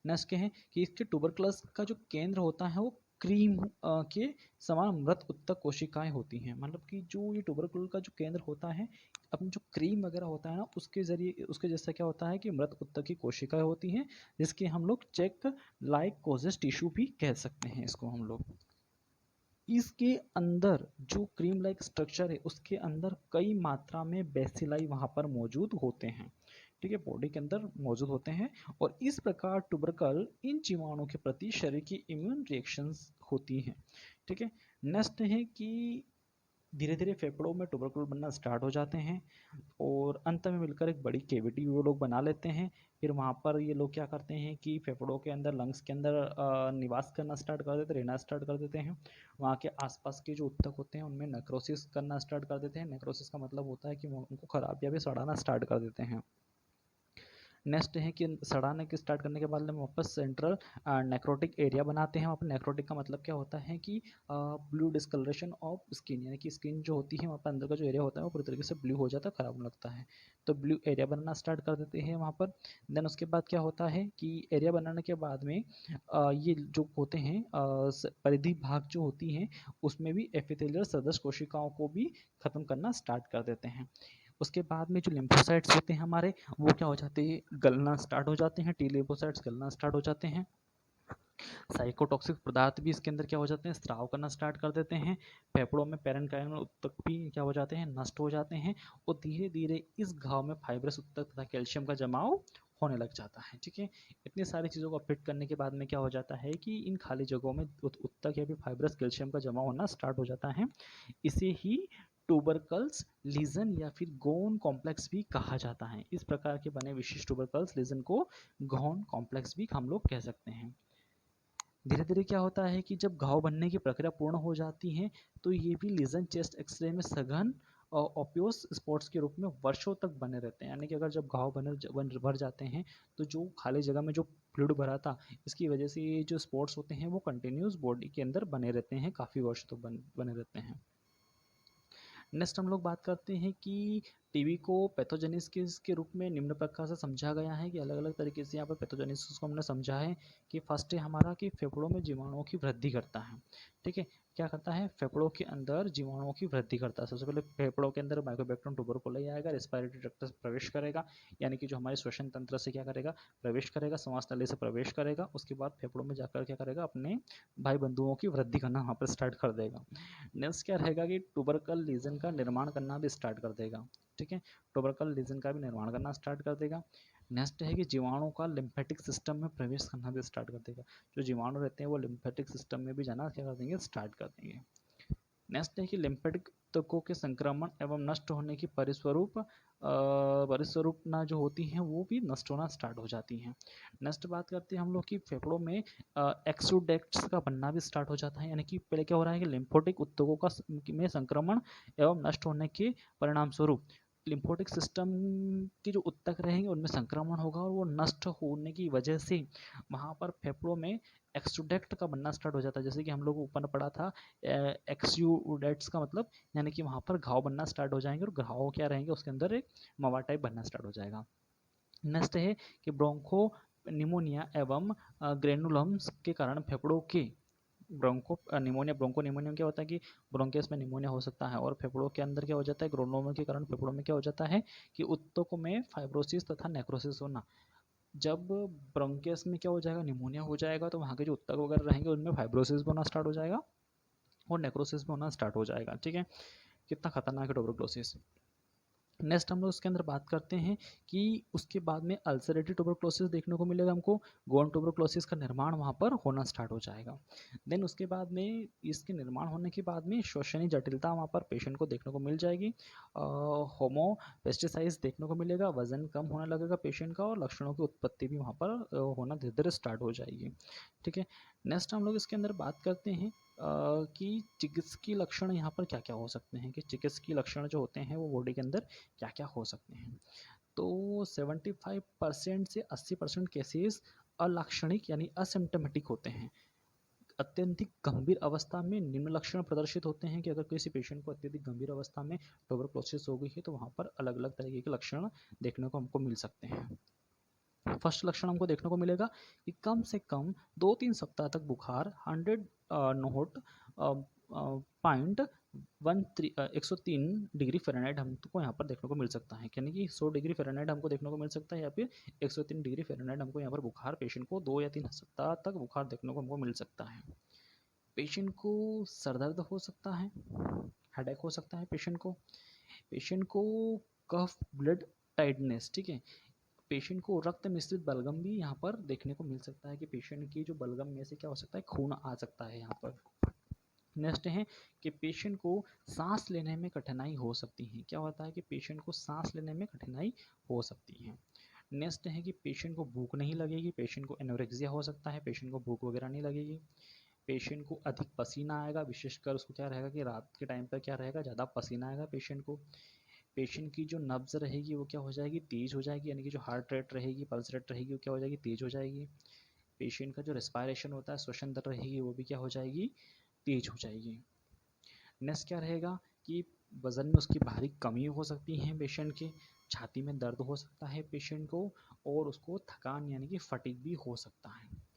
नेक्स्ट क्या है कि इसके ट्यूबरकुलस का जो केंद्र होता है वो क्रीम के समान मृत उत्तक कोशिकाएं होती हैं। मतलब कि जो ये ट्यूबरकुल का जो केंद्र होता है, अपनी जो क्रीम वगैरह होता है ना, उसके जरिए उसके जैसा क्या होता है कि मृत उत्तक की कोशिकाएं होती हैं, जिसके हम लोग चेक लाइकोसिस टिश्यू भी कह सकते हैं इसको हम लोग। इसके अंदर जो क्रीम लाइक स्ट्रक्चर है उसके अंदर कई मात्रा में बेसिलाई वहाँ पर मौजूद होते हैं। ठीक है, बॉडी के अंदर मौजूद होते हैं, और इस प्रकार ट्यूबरकल इन जीवाणुओं के प्रति शरीर की इम्यून रिएक्शंस होती हैं। ठीक है, नेक्स्ट है कि धीरे धीरे फेफड़ों में ट्यूबरकुल बनना स्टार्ट हो जाते हैं और अंत में मिलकर एक बड़ी कैविटी वो लोग बना लेते हैं। फिर वहाँ पर ये लोग क्या करते हैं कि फेफड़ों के अंदर, लंग्स के अंदर निवास करना स्टार्ट कर देते, रहना स्टार्ट कर देते हैं। वहाँ के आसपास के जो ऊतक होते हैं उनमें नेक्रोसिस करना स्टार्ट कर देते हैं। नेक्रोसिस का मतलब होता है कि वो उनको खराब या भी सड़ाना स्टार्ट कर देते हैं। नेक्स्ट है कि सड़ाने के स्टार्ट करने के बाद में वापस सेंट्रल नेक्रोटिक एरिया बनाते हैं। वहाँ पर नेक्रोटिक का मतलब क्या होता है कि ब्लू डिस्कलरेशन ऑफ स्किन, यानी कि स्किन जो होती है वहाँ पर अंदर का जो एरिया होता है वो पूरी तरीके से ब्लू हो जाता है, खराब होने लगता है। तो ब्लू एरिया बनना स्टार्ट कर देते हैं वहाँ पर। देन उसके बाद क्या होता है कि एरिया बनाने के बाद में ये जो होते हैं परिधि भाग जो होती हैं उसमें भी एपिथेलियल सदस्य कोशिकाओं को भी खत्म करना स्टार्ट कर देते हैं। उसके बाद में जो लिम्फोसाइट्स होते हैं हमारे, वो क्या हो जाते हैं, गलना स्टार्ट हो जाते हैं। टी लिम्फोसाइट्स गलना स्टार्ट हो जाते हैं। साइकोटॉक्सिक पदार्थ भी इसके अंदर क्या हो जाते हैं, स्राव करना स्टार्ट कर देते हैं। फेफड़ों में पैरेन्काइमल उत्तक भी क्या हो जाते हैं, नष्ट हो जाते हैं। और धीरे धीरे इस घाव में फाइब्रस उत्तक तथा कैल्शियम का जमाव होने लग जाता है। ठीक है, इतनी सारी चीज़ों को अपडेट करने के बाद में क्या हो जाता है कि इन खाली जगहों में उत्तक या फिर फाइब्रस कैल्शियम का जमा होना स्टार्ट हो जाता है। इसे ही ट्यूबरकल्स लीजन या फिर गोन कॉम्प्लेक्स भी कहा जाता है। इस प्रकार के बने विशिष्ट ट्यूबरकल्स लीजन को गोन कॉम्प्लेक्स भी हम लोग कह सकते हैं। धीरे धीरे क्या होता है कि जब घाव बनने की प्रक्रिया पूर्ण हो जाती है तो ये भी लीजन चेस्ट एक्सरे में सघन और ओपियोस स्पॉट्स के रूप में वर्षों तक बने रहते हैं। यानी कि अगर जब घाव भर जाते हैं तो जो खाली जगह में जो फ्लूइड भरा था, इसकी वजह से ये जो स्पॉट्स होते हैं वो कंटिन्यूस बॉडी के अंदर बने रहते हैं, काफ़ी वर्ष तक बने रहते हैं। नेक्स्ट हम लोग बात करते हैं कि टीबी को पैथोजेनेसिस के रूप में निम्न प्रकार से समझा गया है कि अलग अलग तरीके से यहाँ पर पैथोजेनेसिस को हमने समझा है कि फर्स्ट है हमारा कि फेफड़ों में जीवाणुओं की वृद्धि करता है। ठीक है, क्या करता है, फेफड़ों के अंदर जीवाणुओं की वृद्धि करता है। सबसे पहले फेफड़ों के अंदर माइकोबैक्टीरियम ट्यूबरकुले आएगा, रेस्पिरेटरी ट्रैक्ट से प्रवेश करेगा, यानी कि जो हमारे श्वसन तंत्र से क्या करेगा, प्रवेश करेगा, श्वास नली से प्रवेश करेगा। उसके बाद फेफड़ों में जाकर क्या करेगा, अपने भाई बंधुओं की वृद्धि करना वहाँ पर स्टार्ट कर देगा। नेक्स्ट क्या रहेगा कि ट्यूबरकल लीजन का निर्माण करना भी स्टार्ट कर देगा। ठीक है, ट्यूबरकल लीजन का भी निर्माण करना स्टार्ट कर देगा। नेक्स्ट है कि जीवाणु का लिम्फेटिक सिस्टम में प्रवेश करना भी स्टार्ट कर देगा। जो जीवाणु रहते हैं वो लिम्फेटिक सिस्टम में भी जाना क्या कर देंगे, स्टार्ट कर देंगे। नेक्स्ट है कि लिम्फेटिक तत्वों के संक्रमण एवं नष्ट होने की परिस्वरूपना जो होती हैं वो भी नष्ट होना स्टार्ट हो जाती हैं। नेक्स्ट बात करते हैं हम लोग कि फेफड़ों में एक्सुडेक्ट्स का बनना भी स्टार्ट हो जाता है। यानी कि पहले क्या हो रहा है कि लिम्फोटिक उत्तकों का में संक्रमण एवं नष्ट होने के परिणाम स्वरूप लिम्फोटिक सिस्टम के जो उत्तक रहेंगे उनमें संक्रमण होगा और वो नष्ट होने की वजह से वहाँ पर फेफड़ों में एक्सुडेक्ट का बनना स्टार्ट हो जाता है। जैसे कि हम लोग ऊपर पढ़ा था, एक्सुडेट्स का मतलब यानी कि वहाँ पर घाव बनना स्टार्ट हो जाएंगे और घाव क्या रहेंगे, उसके अंदर एक मवा टाइप बनना स्टार्ट हो जाएगा। नेक्स्ट है कि ब्रोंको निमोनिया एवं ग्रेनुलम्स के कारण फेफड़ों के ब्रोंको निमोनिया क्या होता है कि ब्रोंकियस में निमोनिया हो सकता है और फेफड़ों के अंदर क्या हो जाता है, ग्रेनुलोमा के कारण फेफड़ों में क्या हो जाता है कि उत्तकों में फाइब्रोसिस तथा नेक्रोसिस होना। जब ब्रोंकियस में क्या हो जाएगा, निमोनिया हो जाएगा, तो वहाँ के जो उत्तक वगैरह रहेंगे उनमें फाइब्रोसिस होना स्टार्ट हो जाएगा और नेक्रोसिस भी होना स्टार्ट हो जाएगा। ठीक है, कितना खतरनाक है ट्यूबरकुलोसिस। नेक्स्ट हम लोग इसके अंदर बात करते हैं कि उसके बाद में अल्सरेटिव ट्यूबरकुलोसिस देखने को मिलेगा हमको। गोन ट्यूबरकुलोसिस का निर्माण वहाँ पर होना स्टार्ट हो जाएगा। देन उसके बाद में इसके निर्माण होने के बाद में श्वसनीय जटिलता वहाँ पर पेशेंट को देखने को मिल जाएगी। होमो पेस्टिसाइड्स देखने को मिलेगा, वजन कम होने लगेगा पेशेंट का और लक्षणों की उत्पत्ति भी वहाँ पर होना धीरे धीरे स्टार्ट हो जाएगी। ठीक है, नेक्स्ट हम लोग इसके अंदर बात करते हैं कि चिकित्सकीय लक्षण यहाँ पर क्या क्या हो सकते हैं, कि चिकित्सकीय लक्षण जो होते हैं वो बॉडी के अंदर क्या क्या हो सकते हैं। तो 75% से 80% केसेस अलाक्षणिक यानी असिम्टोमेटिक होते हैं। अत्यधिक गंभीर अवस्था में निम्न लक्षण प्रदर्शित होते हैं कि अगर किसी पेशेंट को अत्यधिक गंभीर अवस्था में ट्यूबरकुलोसिस हो गई है तो वहाँ पर अलग अलग तरीके के लक्षण देखने को हमको मिल सकते हैं। फर्स्ट लक्षण हमको देखने को मिलेगा कि कम से कम 2-3 सप्ताह तक बुखार 100 नोट पॉइंट 103 डिग्री फ़ारेनहाइट हमको यहाँ पर देखने को मिल सकता है। यानी कि 100 डिग्री फ़ारेनहाइट हमको देखने को मिल सकता है या फिर 103 डिग्री फ़ारेनहाइट हमको यहाँ पर बुखार पेशेंट को 2 या 3 सप्ताह तक बुखार देखने को हमको मिल सकता है। पेशेंट को सर दर्द हो सकता है, हेडेक हो सकता है पेशेंट को कफ ब्लड टाइटनेस, ठीक है, पेशेंट को रक्त मिश्रित बलगम भी यहाँ पर देखने को मिल सकता है कि पेशेंट की जो बलगम में से क्या हो सकता है, खून आ सकता है यहाँ पर। नेक्स्ट है कि पेशेंट को सांस लेने में कठिनाई हो सकती है। क्या होता है कि पेशेंट को सांस लेने में कठिनाई हो सकती है। नेक्स्ट है कि पेशेंट को भूख नहीं लगेगी, पेशेंट को एनोरेक्सिया हो सकता है, पेशेंट को भूख वगैरह नहीं लगेगी। पेशेंट को अधिक पसीना आएगा, विशेषकर उसको क्या रहेगा कि रात के टाइम पर क्या रहेगा, ज़्यादा पसीना आएगा पेशेंट को। पेशेंट की जो नब्ज़ रहेगी वो क्या हो जाएगी, तेज़ हो जाएगी, यानी कि जो हार्ट रेट रहेगी, पल्स रेट रहेगी, वो क्या हो जाएगी, तेज़ हो जाएगी। पेशेंट का जो रेस्पायरेशन होता है, श्वसन दर रहेगी, वो भी क्या हो जाएगी, तेज हो जाएगी। नेक्स्ट क्या रहेगा कि वज़न में उसकी भारी कमी हो सकती है पेशेंट के, छाती में दर्द हो सकता है पेशेंट को, और उसको थकान यानी कि फटीग भी हो सकता है।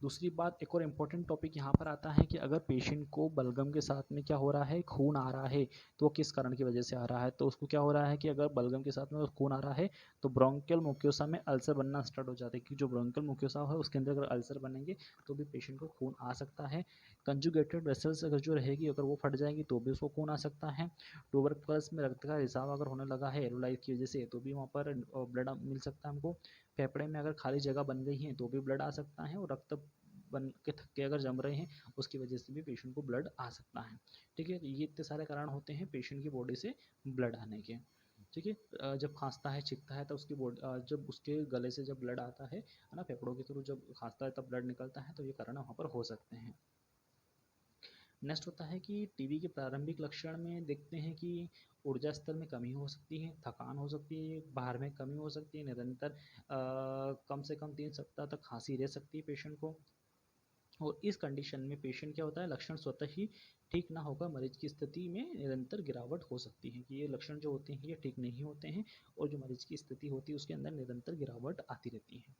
दूसरी बात, एक और इम्पोर्टेंट टॉपिक यहाँ पर आता है कि अगर पेशेंट को बलगम के साथ में क्या हो रहा है, खून आ रहा है, तो किस कारण की वजह से आ रहा है, तो उसको क्या हो रहा है कि अगर बलगम के साथ में खून आ रहा है तो ब्रोंकियल मुक्योसा में अल्सर बनना स्टार्ट हो जाता है, कि जो ब्रोंकियल मुक्योसा है उसके अंदर अगर अल्सर बनेंगे तो भी पेशेंट को खून आ सकता है। कंजुगेटेड वेसल्स अगर जो रहेगी, अगर वो फट जाएगी तो भी उसको खून आ सकता है। ट्यूबरकुलस में रक्त का रिसाव अगर होने लगा है एरोलाइज की वजह से, तो भी वहाँ पर ब्लड मिल सकता है हमको। फेफड़े में अगर खाली जगह बन गई है तो भी ब्लड आ सकता है, और रक्त बन के थक्के अगर जम रहे हैं उसकी वजह से भी पेशेंट को ब्लड आ सकता है। ठीक है, ये इतने सारे कारण होते हैं पेशेंट की बॉडी से ब्लड आने के। ठीक है, जब खांसता है, छिंकता है, तो उसकी बॉडी, जब उसके गले से जब ब्लड आता है ना, फेफड़ों के थ्रू जब खांसता है तब ब्लड निकलता है, तो ये कारण वहाँ पर हो सकते हैं। नेक्स्ट होता है कि टीबी के प्रारंभिक लक्षण में देखते हैं कि ऊर्जा स्तर में कमी हो सकती है, थकान हो सकती है, भार में कमी हो सकती है, निरंतर कम से कम 3 सप्ताह तक खांसी रह सकती है पेशेंट को। और इस कंडीशन में पेशेंट क्या होता है, लक्षण स्वतः ही ठीक ना होकर मरीज की स्थिति में निरंतर गिरावट हो सकती है, कि ये लक्षण जो होते हैं ये ठीक नहीं होते हैं, और जो मरीज की स्थिति होती है उसके अंदर निरंतर गिरावट आती रहती है।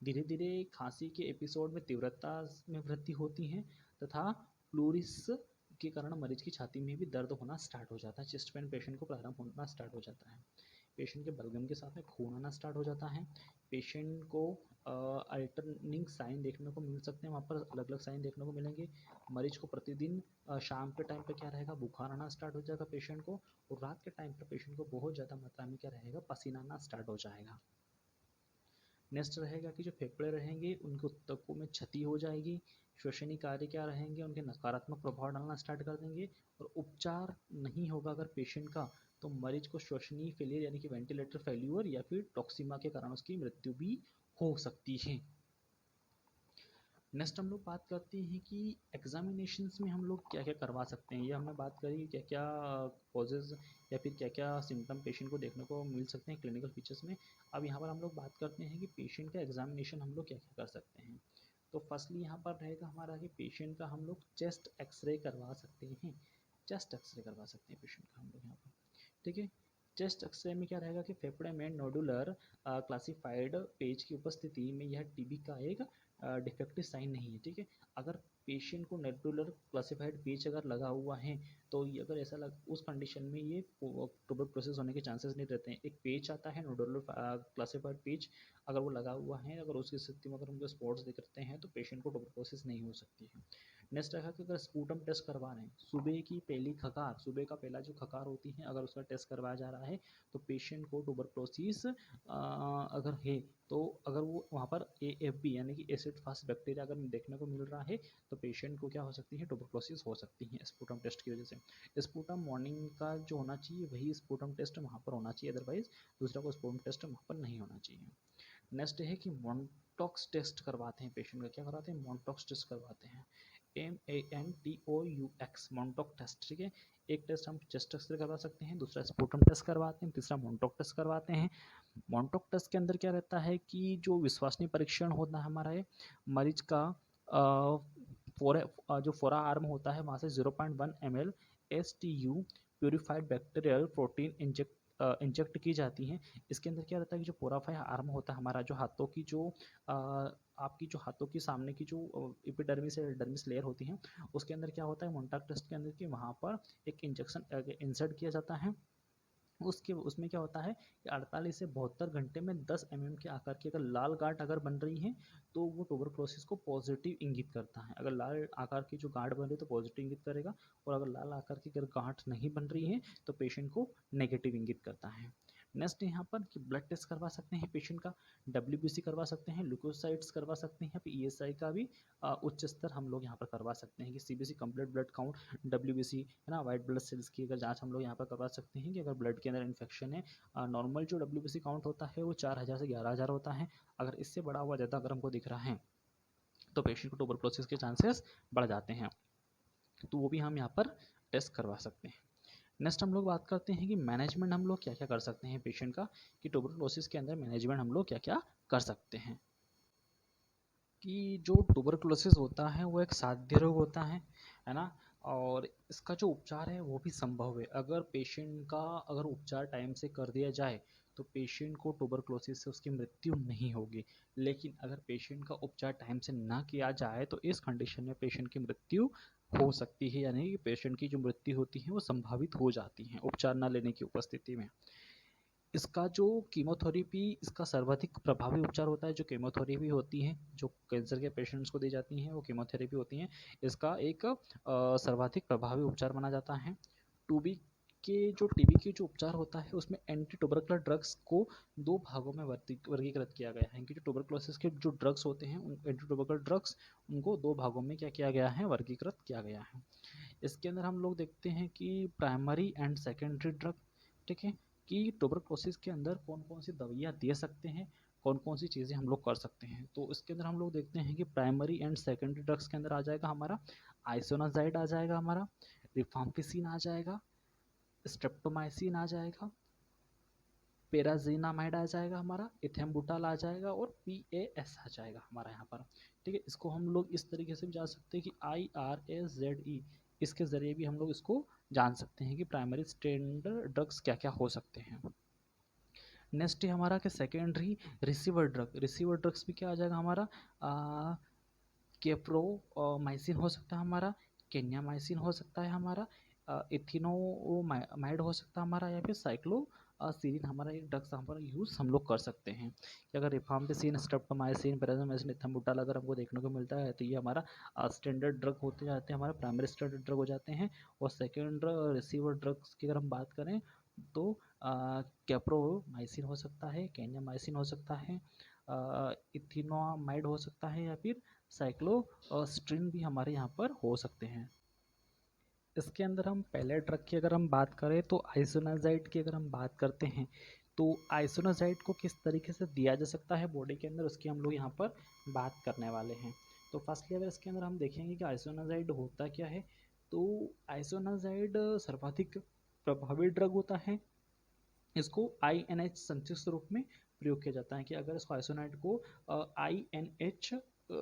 धीरे धीरे खांसी के एपिसोड में तीव्रता में वृद्धि होती है, तथा प्लूरिस के कारण मरीज की छाती में भी दर्द होना स्टार्ट हो जाता है, चेस्ट पेन पेशेंट को प्रारंभ होना स्टार्ट हो जाता है। पेशेंट के बलगम के साथ में खून आना स्टार्ट हो जाता है। पेशेंट को अल्टरनिंग साइन देखने को मिल सकते हैं, वहाँ पर अलग अलग साइन देखने को मिलेंगे। मरीज को प्रतिदिन शाम के टाइम पर क्या रहेगा, बुखार आना स्टार्ट हो जाएगा पेशेंट को, और रात के टाइम पर पेशेंट को बहुत ज़्यादा मात्रा में क्या रहेगा, पसीना आना स्टार्ट हो जाएगा। नेक्स्ट रहेगा कि जो फेफड़े रहेंगे उनके ऊतकों में क्षति हो जाएगी, श्वसनीय कार्य क्या रहेंगे, उनके नकारात्मक प्रभाव डालना स्टार्ट कर देंगे, और उपचार नहीं होगा अगर पेशेंट का, तो मरीज को श्वसनीय फेलियर यानी कि वेंटिलेटर फेल्यूर या फिर टॉक्सिमा के कारण उसकी मृत्यु भी हो सकती है। नेक्स्ट हम लोग बात करते हैं कि एग्जामिनेशंस में हम लोग क्या क्या करवा सकते हैं। ये हमने बात करी कि क्या क्या कॉजेज़ या फिर क्या क्या सिम्टम पेशेंट को देखने को मिल सकते हैं क्लिनिकल फीचर्स में। अब यहाँ पर हम लोग बात करते हैं कि पेशेंट का एग्जामिनेशन हम लोग क्या क्या कर सकते हैं। तो फर्स्टली यहाँ पर रहेगा हमारा कि पेशेंट का हम लोग चेस्ट एक्सरे करवा सकते हैं, चेस्ट एक्सरे करवा सकते हैं पेशेंट का हम लोग यहाँ पर। ठीक है, चेस्ट एक्सरे में क्या रहेगा कि फेफड़े में नोडुलर क्लासिफाइड पेज की उपस्थिति में यह टीबी का एक डिफेक्टिव साइन नहीं है। ठीक है, अगर पेशेंट को नोडुलर क्लासिफाइड पेज अगर लगा हुआ है, तो ये अगर ऐसा लग, उस कंडीशन में ये ट्यूबरकुलोसिस होने के चांसेस नहीं रहते हैं। एक पेज आता है नोडुलर क्लासिफाइड पेज, अगर वो लगा हुआ है, अगर उसकी स्थिति में अगर उनके स्पॉट्स दिखते हैं तो पेशेंट को ट्यूबरकुलोसिस नहीं हो सकती है। नेक्स्ट रखा कि अगर स्पूटम टेस्ट करवा रहे हैं, सुबह की पहली खकार, सुबह का पहला जो खकार होती है, अगर उसका टेस्ट करवाया जा रहा है तो पेशेंट को ट्यूबरकुलोसिस अगर है, तो अगर वो वहाँ पर AFB यानी कि एसिड फास्ट बैक्टीरिया अगर देखने को मिल रहा है, तो पेशेंट को क्या हो सकती है, ट्यूबरकुलोसिस हो सकती है स्पूटम टेस्ट की वजह से। स्पूटम मॉर्निंग का जो होना चाहिए वही स्पूटम टेस्ट वहाँ पर होना चाहिए, अदरवाइज दूसरा कोई स्पूटम टेस्ट वहाँ पर नहीं होना चाहिए। नेक्स्ट है कि मॉन्टॉक्स टेस्ट करवाते हैं पेशेंट का, क्या करवाते हैं, मॉन्टॉक्स टेस्ट करवाते हैं, MANTOUX मॉन्टॉक टेस्ट। ठीक है, एक टेस्ट हम चेस्ट एक्सरे करवा सकते हैं, दूसरा स्पूटम टेस्ट करवाते हैं, तीसरा मॉन्टॉक टेस्ट करवाते हैं। मॉन्टॉक टेस्ट के अंदर क्या रहता है कि जो विश्वसनीय परीक्षण होता है हमारा है मरीज का, जो फोरा आर्म होता है वहाँ से 0.1 ml STU purified bacterial protein inject की जाती हैं। इसके अंदर क्या रहता है कि जो पोराफाई आर्म होता है हमारा, जो हाथों की जो आपकी जो हाथों की सामने की जो एपिडर्मिस या डर्मिस लेयर होती है, उसके अंदर क्या होता है मॉन्टॉक टेस्ट के अंदर कि वहाँ पर एक इंजेक्शन इंसर्ट किया जाता है। उसके उसमें क्या होता है कि 48 से 72 घंटे में 10 के आकार की अगर लाल गांठ अगर बन रही है तो वो ट्यूबरकुलोसिस को पॉजिटिव इंगित करता है। अगर लाल आकार की जो गांठ बन रही है तो पॉजिटिव इंगित करेगा, और अगर लाल आकार की अगर गांठ नहीं बन रही है तो पेशेंट को नेगेटिव इंगित करता है। नेक्स्ट यहाँ पर कि ब्लड टेस्ट करवा सकते हैं पेशेंट का, डब्ल्यूबीसी करवा सकते हैं, ल्यूकोसाइट्स करवा सकते हैं, फिर ईएसआई का भी उच्च स्तर हम लोग यहाँ पर करवा सकते हैं कि CBC complete blood count, WBC है ना, वाइट ब्लड सेल्स की अगर जांच हम लोग यहाँ पर करवा सकते हैं कि अगर ब्लड के अंदर इन्फेक्शन है। नॉर्मल जो डब्ल्यूबीसी काउंट होता है वो 4000 से 11000 होता है। अगर इससे बड़ा हुआ ज़्यादा अगर हमको दिख रहा है तो पेशेंट को ट्यूबरकुलोसिस के चांसेस बढ़ जाते हैं, तो वो भी हम यहाँ पर टेस्ट करवा सकते हैं। नेक्स्ट हम लोग बात करते हैं कि मैनेजमेंट हम लोग क्या क्या कर सकते हैं पेशेंट का, कि ट्यूबरकुलोसिस के अंदर मैनेजमेंट हम लोग क्या क्या कर सकते हैं। कि जो ट्यूबरकुलोसिस होता है वो एक साध्य रोग होता है ना, और इसका जो उपचार है वो भी संभव है। अगर पेशेंट का अगर उपचार टाइम से कर दिया जाए तो पेशेंट को ट्यूबरकुलोसिस से उसकी मृत्यु नहीं होगी। लेकिन अगर पेशेंट का उपचार टाइम से ना किया जाए तो इस कंडीशन में पेशेंट की मृत्यु हो सकती है, यानी कि पेशेंट की जो मृत्यु होती है वो संभावित हो जाती है उपचार न लेने की उपस्थिति में। इसका जो कीमोथेरेपी इसका सर्वाधिक प्रभावी उपचार होता है, जो कीमोथेरेपी होती है जो कैंसर के पेशेंट्स को दी जाती हैं वो कीमोथेरेपी होती हैं। इसका एक सर्वाधिक प्रभावी उपचार माना जाता है। टीबी के जो उपचार होता है उसमें एंटी ट्यूबरकुलर ड्रग्स को दो भागों में वर्गीकृत किया गया है कि जो ट्यूबरकुलोसिस के जो ड्रग्स होते हैं उन एंटी ट्यूबरकुलर ड्रग्स उनको दो भागों में क्या किया गया है, वर्गीकृत किया गया है। इसके अंदर हम लोग देखते हैं कि प्राइमरी एंड सेकेंडरी ड्रग, ठीक है, कि ट्यूबरकुलोसिस के अंदर कौन कौन सी दवाइयाँ दे सकते हैं, कौन कौन सी चीज़ें हम लोग कर सकते हैं। तो इसके अंदर हम लोग देखते हैं कि प्राइमरी एंड सेकेंडरी ड्रग्स के अंदर आ जाएगा हमारा आइसोनाजाइड, आ जाएगा हमारा रिफाम्पिसिन, आ जाएगा स्ट्रेप्टोमाइसिन, आ जाएगा पेराजीनामाइड, आ जाएगा हमारा इथेम्बुटाल, आ जाएगा और PAS आ जाएगा हमारा यहाँ पर। ठीक है, इसको हम लोग इस तरीके से भी जान सकते हैं कि IRAZE, इसके ज़रिए भी हम लोग इसको जान सकते हैं कि प्राइमरी स्टैंडर्ड ड्रग्स क्या क्या हो सकते हैं। नेक्स्ट है हमारा कि सेकेंडरी रिसीवर ड्रग्स भी क्या आ जाएगा हमारा, केप्रोमाइसिन हो सकता है हमारा, केन्यामाइसिन हो सकता है हमारा, इथिनोमाइड हो सकता है हमारा, या फिर साइक्लोसीरिन हमारा एक ड्रग्स हमारा यूज़ हम लोग कर सकते हैं। कि अगर रिफाम्पिसिन, स्ट्रेप्टोमाइसिन, पेराज़ोमाइसिन, इथेम्बुटाल अगर हमको देखने को मिलता है तो ये हमारा स्टैंडर्ड ड्रग होते जाते हैं, हमारा प्राइमरी स्टैंडर्ड ड्रग हो जाते हैं। और सेकेंड रिसीवर ड्रग्स की अगर हम बात करें तो कैप्रोमाइसिन हो सकता है, केन्यामाइसिन हो सकता है, इथिनोमाइड हो सकता है, या फिर साइक्लोस्ट्रिन भी हमारे यहाँ पर हो सकते हैं। इसके अंदर हम पहले ड्रग की अगर हम बात करें तो आइसोनाजाइड की अगर हम बात करते हैं तो आइसोनाजाइड को किस तरीके से दिया जा सकता है बॉडी के अंदर, उसकी हम लोग यहाँ पर बात करने वाले हैं। तो फर्स्टली अगर इसके अंदर हम देखेंगे कि आइसोनाजाइड होता क्या है, तो आइसोनाजाइड सर्वाधिक प्रभावी ड्रग होता है। इसको INH संक्षिप्त रूप में प्रयोग किया जाता है कि अगर इसको आइसोनाइड को INH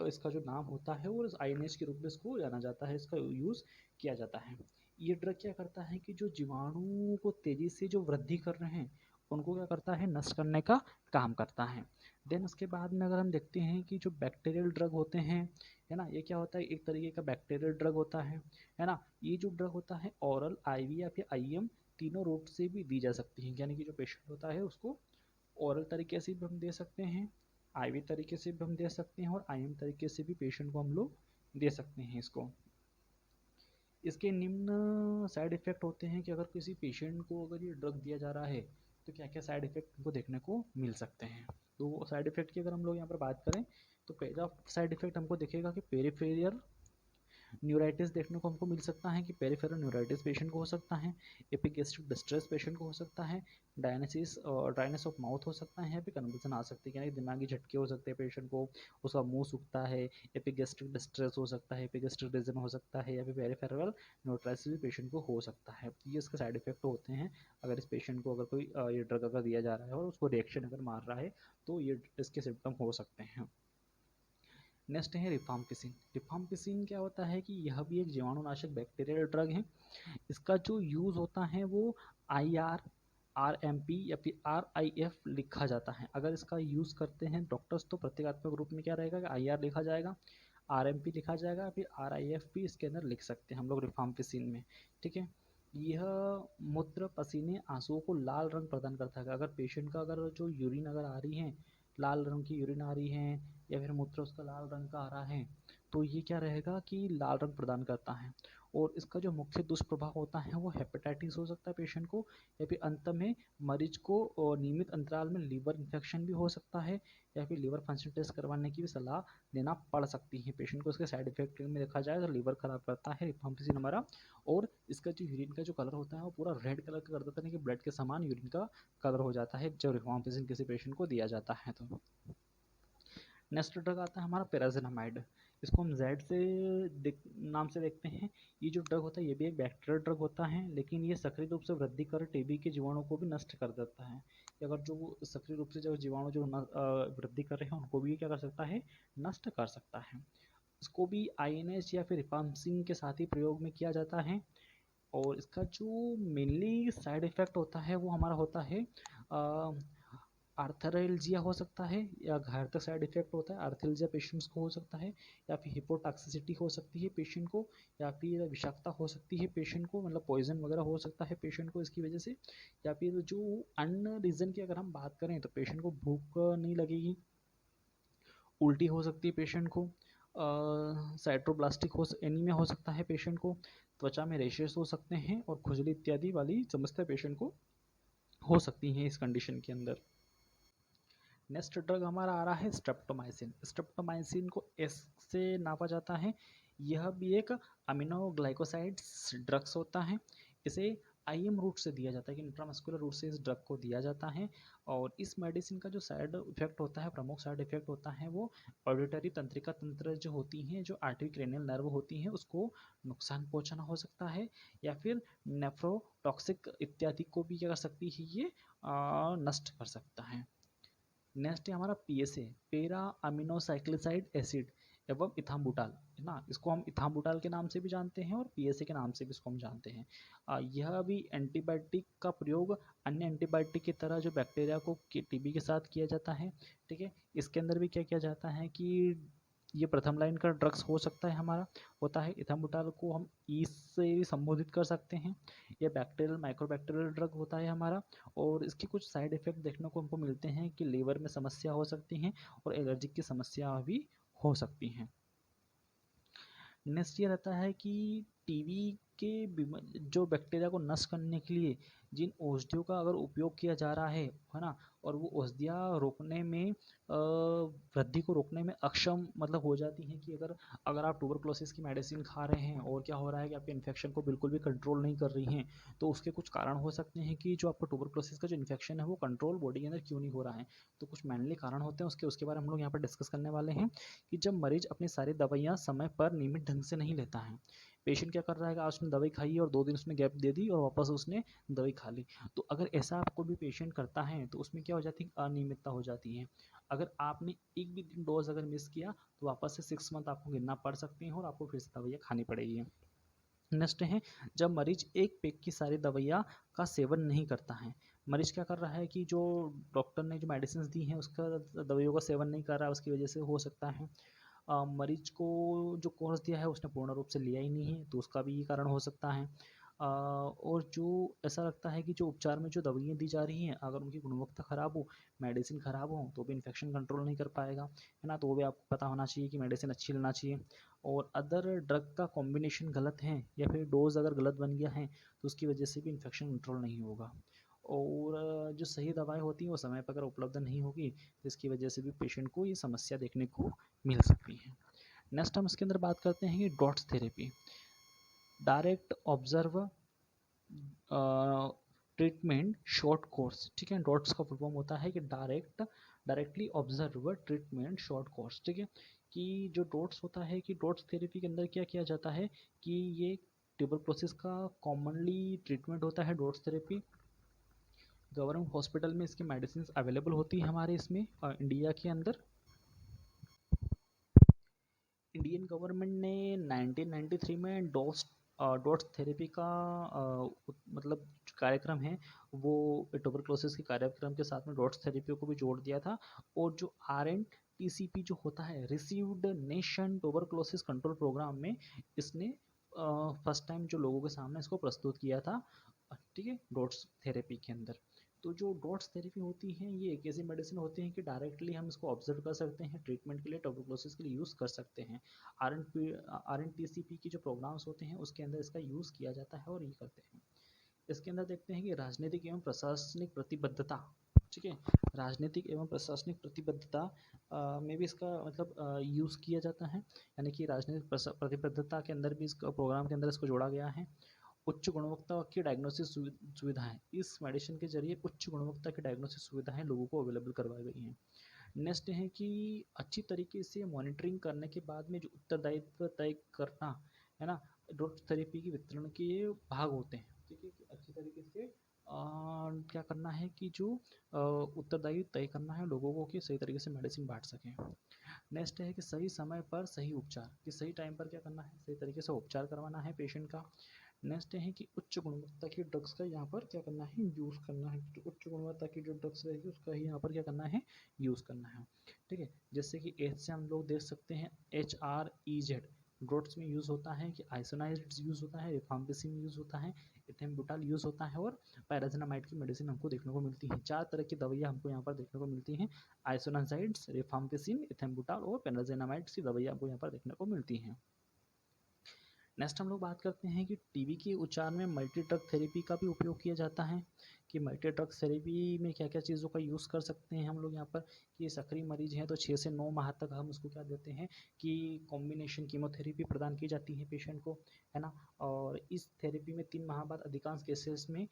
इसका जो नाम होता है वो INH के रूप में इसको जाना जाता है, इसका यूज़ किया जाता है। ये ड्रग क्या करता है कि जो जीवाणु को तेज़ी से जो वृद्धि कर रहे हैं उनको क्या करता है, नष्ट करने का काम करता है। देन उसके बाद में अगर हम देखते हैं कि जो बैक्टीरियल ड्रग होते हैं, है ना, ये क्या होता है, एक तरीके का बैक्टीरियल ड्रग होता है ना। ये जो ड्रग होता है ओरल, IV या फिर IM तीनों रूट से भी दी जा सकती हैं, यानी कि जो पेशेंट होता है उसको ओरल तरीके से भी हम दे सकते हैं, IV तरीके से भी हम दे सकते हैं, और IM तरीके से भी पेशेंट को हम लोग दे सकते हैं इसको। इसके निम्न साइड इफ़ेक्ट होते हैं कि अगर किसी पेशेंट को अगर ये ड्रग दिया जा रहा है तो क्या क्या साइड इफ़ेक्ट उनको देखने को मिल सकते हैं। तो साइड इफ़ेक्ट की अगर हम लोग यहाँ पर बात करें तो पहला साइड इफ़ेक्ट हमको दिखेगा कि पेरिफेरियल न्यूराइटिस देखने को हमको मिल सकता है कि पेरिफेरल न्यूराइटिस पेशेंट को हो सकता है, एपिगैस्ट्रिक डिस्ट्रेस पेशेंट को हो सकता है, डायनेसिस और ड्राइनेस ऑफ माउथ हो सकता है, या फिर कन्वल्सन आ सकती है, यानी दिमागी झटके हो सकते हैं पेशेंट को, उसका मुंह सूखता है, एपिगैस्ट्रिक डिस्ट्रेस हो सकता है, एपिगैस्ट्रिक रीजन हो सकता है, या फिर पेरिफेरल न्यूराइटिस भी पेशेंट को हो सकता है। ये इसके साइड इफेक्ट होते हैं अगर इस पेशेंट को अगर कोई ये ड्रग अगर दिया जा रहा है और उसको रिएक्शन अगर मार रहा है तो ये इसके सिम्टम हो सकते हैं। नेक्स्ट है रिफाम्पिसिन। रिफाम्पिसिन क्या होता है कि यह भी एक जीवाणुनाशक बैक्टीरियल ड्रग है। इसका जो यूज़ होता है वो IR, RMP या फिर RIF लिखा जाता है। अगर इसका यूज़ करते हैं डॉक्टर्स तो प्रतीकात्मक रूप में क्या रहेगा कि IR लिखा जाएगा, RMP लिखा जाएगा, फिर RIF भी इसके अंदर लिख सकते हैं हम लोग रिफाम्पिसिन में। ठीक है, यह मूत्र, पसीने, आंसुओं को लाल रंग प्रदान करता है। अगर पेशेंट का अगर जो यूरिन अगर आ रही है, लाल रंग की यूरिन आ रही है, या फिर मूत्र उसका लाल रंग का आ रहा है, तो ये क्या रहेगा कि लाल रंग प्रदान करता है। और इसका जो मुख्य दुष्प्रभाव होता है वो हेपेटाइटिस हो सकता है पेशेंट को, या फिर अंत में मरीज को नियमित अंतराल में लीवर इन्फेक्शन भी हो सकता है, या फिर लीवर फंक्शन टेस्ट करवाने की भी सलाह देना पड़ सकती है पेशेंट को। इसके साइड इफेक्ट में देखा जाए तो लीवर खराब करता है रिफाम्पिसिन हमारा, और इसका जो यूरिन का जो कलर होता है वो पूरा रेड कलर का कर देता है कि ब्लड के समान यूरिन का कलर हो जाता है जब रिफाम्पिसिन किसी पेशेंट को दिया जाता है तो। नेक्स्ट ड्रग आता है हमारा पैराजिनामाइड। इसको हम जेड से नाम से देखते हैं। ये जो ड्रग होता है ये भी एक बैक्टीरियल ड्रग होता है, लेकिन ये सक्रिय रूप से वृद्धि कर टीबी के जीवाणु को भी नष्ट कर देता है। अगर जो सक्रिय रूप से जो जीवाणु जो वृद्धि कर रहे हैं उनको भी क्या कर सकता है, नष्ट कर सकता है। इसको भी आईएनएच या फिर रिफाम्पिसिन के साथ ही प्रयोग में किया जाता है। और इसका जो मेनली साइड इफेक्ट होता है वो हमारा होता है आर्थरेल्जिया हो सकता है, या घातक साइड इफेक्ट होता है आर्थरेल्जिया पेशेंट्स को हो सकता है, या फिर हिपोटॉक्सिसिटी हो सकती है पेशेंट को, या फिर विषाक्तता हो सकती है पेशेंट को, मतलब पॉइजन वगैरह हो सकता है पेशेंट को इसकी वजह से। या फिर जो अन्य रीज़न की अगर हम बात करें तो पेशेंट को भूख नहीं लगेगी, उल्टी हो सकती है पेशेंट को, साइट्रोब्लास्टिक हो एनीमिया हो सकता है पेशेंट को, त्वचा में रेशेस हो सकते हैं, और खुजली इत्यादि वाली समस्या पेशेंट को हो सकती हैं इस कंडीशन के अंदर। नेक्स्ट ड्रग हमारा आ रहा है स्ट्रेप्टोमाइसिन। स्ट्रेप्टोमाइसिन को एस से नापा जाता है। यह भी एक अमीनोग्लाइकोसाइड्स ड्रग्स होता है। इसे आईएम रूट से दिया जाता है कि इंट्रामस्कुलर रूट से इस ड्रग को दिया जाता है। और इस मेडिसिन का जो साइड इफेक्ट होता है, प्रमुख साइड इफेक्ट होता है वो ऑडिटरी तंत्रिका तंत्र जो होती हैं, जो आर्टरी क्रेनियल नर्व होती हैं उसको नुकसान पहुंचाना हो सकता है, या फिर नेफ्रोटॉक्सिक इत्यादि को भी क्या कर सकती है ये नष्ट कर सकता है। नेक्स्ट है हमारा पीएसए, पैरा अमीनोसाइक्लिसाइड एसिड एवं इथाम्बुटाल, है ना। इसको हम इथाम्बुटाल के नाम से भी जानते हैं और पीएसए के नाम से भी इसको हम जानते हैं। यह भी एंटीबायोटिक का प्रयोग अन्य एंटीबायोटिक की तरह जो बैक्टीरिया को टीबी के साथ किया जाता है, ठीक है। इसके अंदर भी क्या किया जाता है कि ये प्रथम लाइन का ड्रग्स हो सकता है हमारा, होता है। इथाम्बुटाल को हम ई से भी संबोधित कर सकते हैं। यह बैक्टीरियल माइक्रोबैक्टीरियल ड्रग होता है हमारा। और इसके कुछ साइड इफेक्ट देखने को हमको मिलते हैं कि लीवर में समस्या हो सकती हैं और एलर्जिक की समस्या भी हो सकती हैं। नेक्स्ट ये रहता है कि टीबी के जो बैक्टीरिया को नष्ट करने के लिए जिन औषधियों का अगर उपयोग किया जा रहा है ना, और वो औषधियाँ रोकने में वृद्धि को रोकने में अक्षम मतलब हो जाती हैं कि अगर अगर आप ट्यूबरक्लोसिस की मेडिसिन खा रहे हैं और क्या हो रहा है कि आपके इन्फेक्शन को बिल्कुल भी कंट्रोल नहीं कर रही हैं, तो उसके कुछ कारण हो सकते हैं कि जो आपका ट्यूबरक्लोसिस का जो इन्फेक्शन है वो कंट्रोल बॉडी के अंदर क्यों नहीं हो रहा है। तो कुछ मेनली कारण होते हैं उसके बारे में हम लोग यहाँ पर डिस्कस करने वाले हैं कि जब मरीज अपनी सारी दवाइयाँ समय पर नियमित ढंग से नहीं लेता है। पेशेंट क्या कर रहा है कि आज उसने दवाई खाई और 2 दिन उसने गैप दे दी और वापस उसने दवाई खा ली। तो अगर ऐसा आपको भी पेशेंट करता है तो उसमें क्या हो जाती है, अनियमितता हो जाती है। अगर आपने एक भी दिन डोज अगर मिस किया तो वापस से 6 मंथ आपको गिनना पड़ सकती है और आपको फिर से दवाइयाँ खानी पड़ेगी। नेक्स्ट है जब मरीज एक पैक की सारी दवाइयाँ का सेवन नहीं करता है। मरीज क्या कर रहा है कि जो डॉक्टर ने जो मेडिसिन दी हैं उसका दवाइयों का सेवन नहीं कर रहा है, उसकी वजह से हो सकता है मरीज को जो कोर्स दिया है उसने पूर्ण रूप से लिया ही नहीं है, तो उसका भी ये कारण हो सकता है। और जो ऐसा लगता है कि जो उपचार में जो दवाइयाँ दी जा रही हैं अगर उनकी गुणवत्ता ख़राब हो, मेडिसिन ख़राब हो तो भी इन्फेक्शन कंट्रोल नहीं कर पाएगा, है ना। तो वो भी आपको पता होना चाहिए कि मेडिसिन अच्छी लेना चाहिए। और अदर ड्रग का कॉम्बिनेशन गलत है या फिर डोज अगर गलत बन गया है तो उसकी वजह से भी इन्फेक्शन कंट्रोल नहीं होगा। और जो सही दवाएं होती हैं वो समय पर अगर उपलब्ध नहीं होगी तो इसकी वजह से भी पेशेंट को ये समस्या देखने को मिल सकती है। नेक्स्ट हम इसके अंदर बात करते हैं कि dots therapy, direct observe treatment short course, ठीक है। डॉट्स का फुल फॉर्म होता है कि directly observe treatment short course, ठीक है। कि जो डॉट्स होता है कि डॉट्स थेरेपी के अंदर क्या किया जाता है कि ये ट्यूबरक्लोसिस का कॉमनली ट्रीटमेंट होता है डॉट्स थेरेपी। गवर्नमेंट हॉस्पिटल में इसकी मेडिसिन अवेलेबल होती है हमारे इसमें इंडिया के अंदर। इंडियन गवर्नमेंट ने 1993 में डॉट्स थेरेपी का मतलब जो कार्यक्रम है वो ट्यूबरक्लोसिस के कार्यक्रम के साथ में डॉट्स थेरेपी को भी जोड़ दिया था। और जो RNTCP जो होता है received nation tuberculosis control programme में इसने फर्स्ट टाइम जो लोगों के सामने इसको प्रस्तुत किया था, ठीक है, डॉट्स थेरेपी के अंदर। तो जो डॉट्स थेरेपी होती हैं ये एक ऐसी मेडिसिन होती है कि डायरेक्टली हम इसको ऑब्जर्व कर सकते हैं, ट्रीटमेंट के लिए ट्यूबरकुलोसिस के लिए यूज़ कर सकते हैं। RNTCP की जो प्रोग्राम्स होते हैं उसके अंदर इसका यूज़ किया जाता है और ये करते हैं। इसके अंदर देखते हैं कि राजनीतिक एवं प्रशासनिक प्रतिबद्धता, ठीक है, राजनीतिक एवं प्रशासनिक प्रतिबद्धता में भी इसका मतलब यूज़ किया जाता है, यानी कि राजनीतिक प्रतिबद्धता के अंदर भी इस प्रोग्राम के अंदर इसको जोड़ा गया है। उच्च गुणवत्ता की डायग्नोसिस सुविधाएं, इस मेडिसिन के जरिए उच्च गुणवत्ता की डायग्नोसिस सुविधाएं लोगों को अवेलेबल करवाई गई हैं। नेक्स्ट है कि अच्छी तरीके से मॉनिटरिंग करने के बाद में जो उत्तरदायित्व तय करना है ना, ड्रग थेरेपी के वितरण के भाग होते हैं, ठीक है, कि अच्छी तरीके से क्या करना है कि जो उत्तरदायित्व तय करना है लोगों को कि सही तरीके से मेडिसिन बांट सकें। नेक्स्ट है कि सही समय पर सही उपचार, कि सही टाइम पर क्या करना है, सही तरीके से उपचार करवाना है पेशेंट का। नेक्स्ट है कि उच्च गुणवत्ता की ड्रग्स का यहाँ पर क्या करना है, यूज़ करना है, तो उच्च गुणवत्ता की जो ड्रग्स रहेगी उसका ही यहाँ पर क्या करना है, यूज़ करना है, ठीक है। जैसे कि एच से हम लोग देख सकते हैं HREZ ड्रग्स में यूज़ होता है, कि आइसोनाइज्ड यूज़ होता है, रिफाम्पिसिन यूज़ होता है, इथेम्बुटाल यूज़ होता है, और पैराजिनामाइड की मेडिसिन हमको देखने को मिलती है। 4 तरह की दवाइयाँ हमको यहाँ पर देखने को मिलती हैं, आइसोनाइज्ड्स, रिफाम्पिसिन, इथेम्बुटाल और पैराजिनामाइड की दवाइयाँ हमको यहाँ पर देखने को मिलती हैं। नेक्स्ट हम लोग बात करते हैं कि टीबी के उपचार में मल्टी ड्रग थेरेपी का भी उपयोग किया जाता है, कि मल्टी ड्रग थेरेपी में क्या क्या चीज़ों का यूज़ कर सकते हैं हम लोग यहाँ पर, कि सक्रिय मरीज हैं तो 6 से 9 माह तक हम उसको क्या देते हैं कि कॉम्बिनेशन कीमोथेरेपी प्रदान की जाती है पेशेंट को, है ना। और इस थेरेपी में 3 माह बाद अधिकांश केसेस में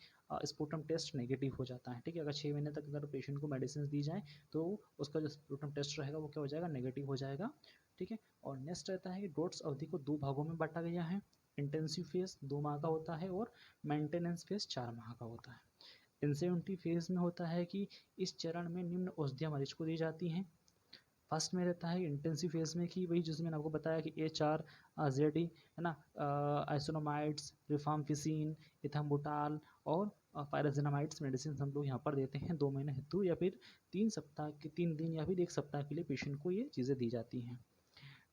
स्पुटम टेस्ट नेगेटिव हो जाता है, ठीक है। अगर 6 महीने तक अगर पेशेंट को मेडिसिन दी जाए तो उसका जो स्पुटम टेस्ट रहेगा वो क्या हो जाएगा, नेगेटिव हो जाएगा, ठीक है। और नेक्स्ट रहता है कि डोट्स अवधि को 2 भागों में बांटा गया है। इंटेंसिव फेज 2 माह का होता है और मेंटेनेंस फेज 4 माह का होता है। इंसेंटिव फेज में होता है कि इस चरण में निम्न औषधियाँ मरीज को दी जाती हैं। फर्स्ट में रहता है इंटेंसिव फेज में, कि वही जिसमें आपको बताया कि HRZD है ना, आइसोनामाइड्स, रिफाम्पिसिन, इथेम्बुटाल और पायराजिनामाइड्स मेडिसिन हम लोग यहाँ पर देते हैं 2 महीने हेतु, या फिर 3 सप्ताह के 3 दिन या फिर 1 सप्ताह के लिए पेशेंट को ये चीज़ें दी जाती हैं।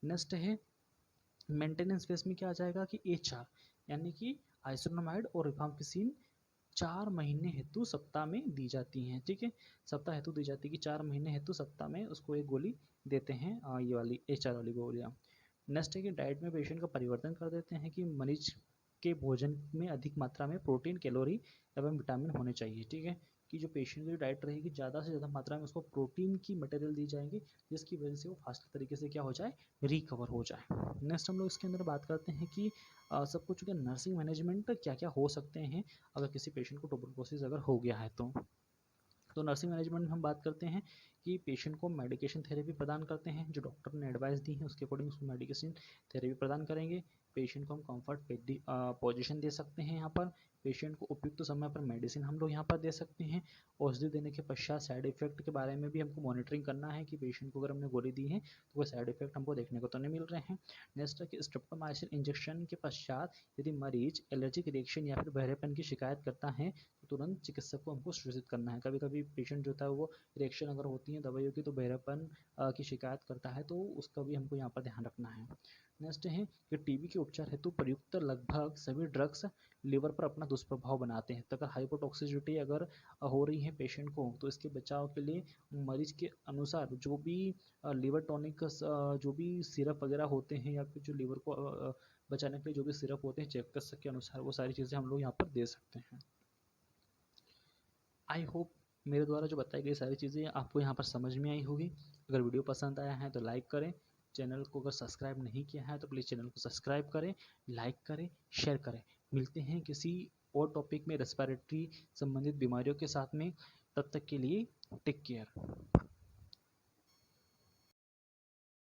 नेक्स्ट है मेंटेनेंस फेज में, क्या आ जाएगा कि HR, यानी कि आइसोनामाइड और रिफाम्पिसिन 4 महीने हेतु सप्ताह में दी जाती हैं, ठीक है। सप्ताह हेतु दी जाती है कि 4 महीने हेतु सप्ताह में उसको एक गोली देते हैं, ये वाली HR वाली गोलियाँ। नेक्स्ट है कि डाइट में पेशेंट का परिवर्तन कर देते हैं, कि मरीज के भोजन में अधिक मात्रा में प्रोटीन, कैलोरी एवं विटामिन होने चाहिए, ठीक है, कि जो पेशेंट की डाइट रहेगी ज़्यादा से ज़्यादा मात्रा में उसको प्रोटीन की मटेरियल दी जाएंगी, जिसकी वजह से वो फास्ट तरीके से क्या हो जाए, रिकवर हो जाए। नेक्स्ट हम लोग इसके अंदर बात करते हैं कि सब कुछ के नर्सिंग मैनेजमेंट क्या क्या हो सकते हैं अगर किसी पेशेंट को ट्यूबरकुलोसिस अगर हो गया है तो नर्सिंग मैनेजमेंट में हम बात करते हैं कि पेशेंट को मेडिकेशन थेरेपी प्रदान करते हैं, जो डॉक्टर ने एडवाइस दी है उसके अकॉर्डिंग उसको मेडिकेशन थेरेपी प्रदान करेंगे। पेशेंट को हम कंफर्ट पोजीशन दे सकते हैं, यहाँ पर पेशेंट को उपयुक्त समय पर मेडिसिन हम लोग यहाँ पर दे सकते हैं। औषधि देने के पश्चात साइड इफेक्ट के बारे में भी हमको मॉनिटरिंग करना है, कि पेशेंट को अगर हमने गोली दी है तो वो साइड इफेक्ट हमको देखने को तो नहीं मिल रहे हैं। नेक्स्ट है कि स्ट्रेप्टोमाइसिन इंजेक्शन के पश्चात यदि मरीज एलर्जिक रिएक्शन या फिर बहरेपन की शिकायत करता है तो तुरंत चिकित्सक को हमको सूचित करना है। कभी कभी पेशेंट जो था वो रिएक्शन अगर होती है दवाइयों की तो बहरेपन की शिकायत करता है, तो उसका भी हमको यहाँ पर ध्यान रखना है। नेक्स्ट है कि टीबी के उपचार हेतु प्रयुक्त लगभग सभी ड्रग्स लिवर पर अपना दुष्प्रभाव बनाते हैं, तो अगर हाइपोटॉक्सिसिटी अगर हो रही है पेशेंट को तो इसके बचाव के लिए मरीज के अनुसार जो भी लिवर टॉनिक जो भी सिरप वगैरह होते हैं या फिर जो लिवर को बचाने के लिए जो भी सिरप होते हैं चिकित्सक के अनुसार वो सारी चीज़ें हम लोग यहाँ पर दे सकते हैं। आई होप मेरे द्वारा जो बताई गई सारी चीज़ें आपको यहाँ पर समझ में आई होगी। अगर वीडियो पसंद आया है तो लाइक करें, चैनल को अगर सब्सक्राइब नहीं किया है तो प्लीज़ चैनल को सब्सक्राइब करें, लाइक करें, शेयर करें। मिलते हैं किसी और टॉपिक में रेस्पिरेटरी संबंधित बीमारियों के साथ में, तब तक के लिए टेक केयर।